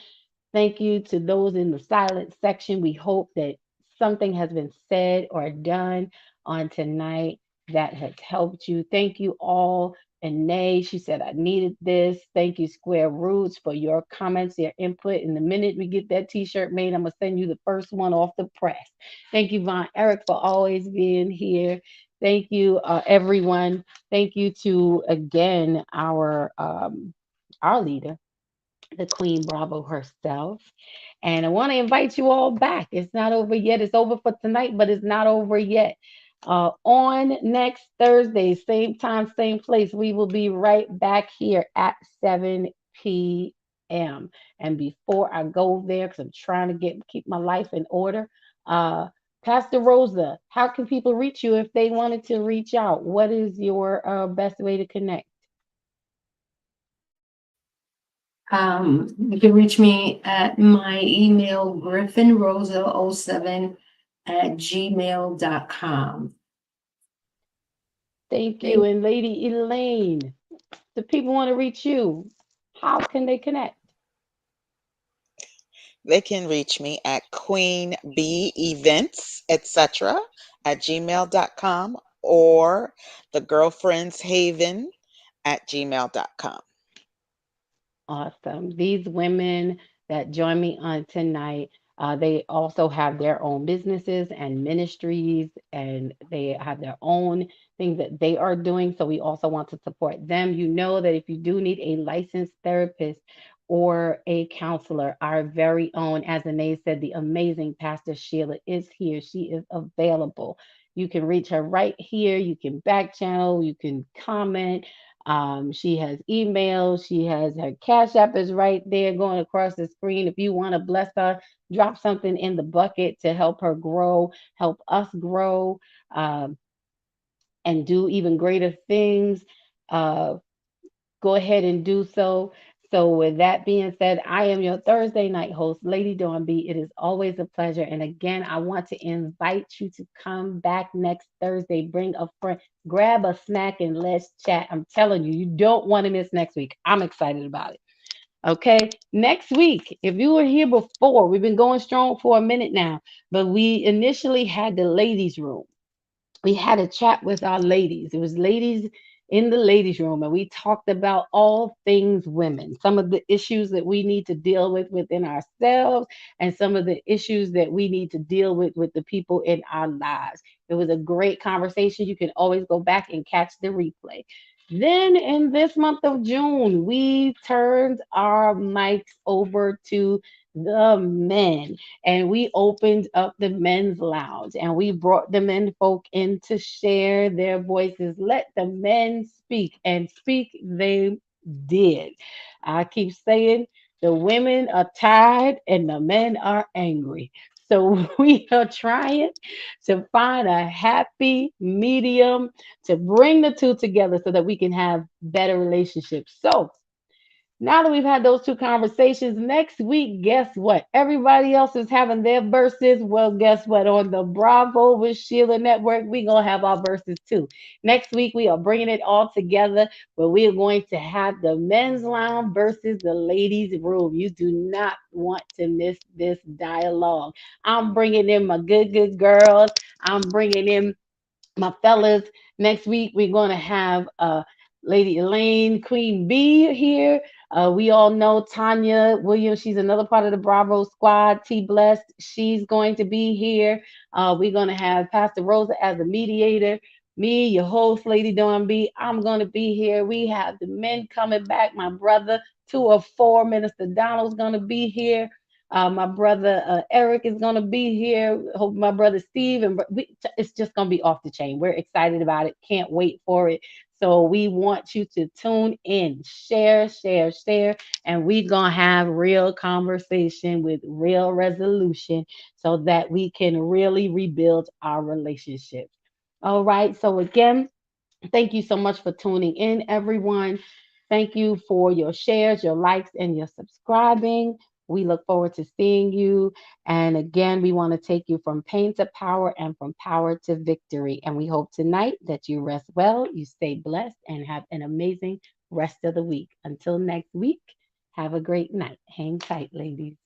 Thank you to those in the silent section. We hope that something has been said or done on tonight that has helped you. Thank you all. And Nay, she said, I needed this. Thank you, Square Roots, for your comments, your input. And the minute we get that t shirt made, I'm going to send you the first one off the press. Thank you, Von Eric, for always being here. Thank you, everyone. Thank you to, again, our leader, the Queen Bravo herself. And I want to invite you all back. It's not over yet. It's over for tonight, but it's not over yet. On next Thursday, same time, same place, we will be right back here at 7 p.m. And before I go there, because I'm trying to keep my life in order, uh, Pastor Rosa, how can people reach you if they wanted to reach out? What is your best way to connect? You can reach me at my email, griffinrosa07 at gmail.com. Thank you. And Lady Elaine, the people want to reach you. How can they connect? They can reach me at Queen B Events, etc. at gmail.com or the Girlfriends Haven at gmail.com. Awesome. These women that join me on tonight, they also have their own businesses and ministries, and they have their own things that they are doing. So we also want to support them. You know that if you do need a licensed therapist or a counselor, our very own, as Anae said, the amazing Pastor Sheila is here. She is available. You can reach her right here. You can back channel, you can comment. She has emails. She has her Cash App is right there going across the screen. If you want to bless her, drop something in the bucket to help her grow, help us grow, um, and do even greater things. Uh, Go ahead and do so. So, with that being said, I am your Thursday night host, Lady Dawn B. It is always a pleasure. And again, I want to invite you to come back next Thursday. Bring a friend, grab a snack, and let's chat. I'm telling you, you don't want to miss next week. I'm excited about it. Okay. Next week, if you were here before, we've been going strong for a minute now, but we initially had the ladies' room. We had a chat with our ladies. It was ladies in the ladies' room, and we talked about all things women, some of the issues that we need to deal with within ourselves, and some of the issues that we need to deal with the people in our lives. It was a great conversation. You can always go back and catch the replay. Then in this month of June, we turned our mics over to the men and we opened up the men's lounge and we brought the men folk in to share their voices. Let the men speak, and speak they did. I keep saying the women are tired and the men are angry. So we are trying to find a happy medium to bring the two together so that we can have better relationships. So now that we've had those two conversations, next week, guess what? Everybody else is having their verses. Well, guess what? On the Bravo with Sheila Network, we're going to have our verses too. Next week, we are bringing it all together, but we are going to have the men's lounge versus the ladies' room. You do not want to miss this dialogue. I'm bringing in my good girls. I'm bringing in my fellas. Next week we're going to have Lady Elaine, Queen B here. We all know Tanya Williams. She's another part of the Bravo squad. T Blessed. She's going to be here. We're going to have Pastor Rosa as a mediator. Me, your host, Lady Dawn B. I'm going to be here. We have the men coming back. My brother, 2 of 4, Minister Donald's going to be here. My brother Eric is going to be here. Hope my brother Steve it's just going to be off the chain. We're excited about it. Can't wait for it. So we want you to tune in, share, and we're going to have real conversation with real resolution so that we can really rebuild our relationships. All right. So again, thank you so much for tuning in, everyone. Thank you for your shares, your likes, and your subscribing. We look forward to seeing you. And again, we want to take you from pain to power and from power to victory. And we hope tonight that you rest well, you stay blessed, and have an amazing rest of the week. Until next week, have a great night. Hang tight, ladies.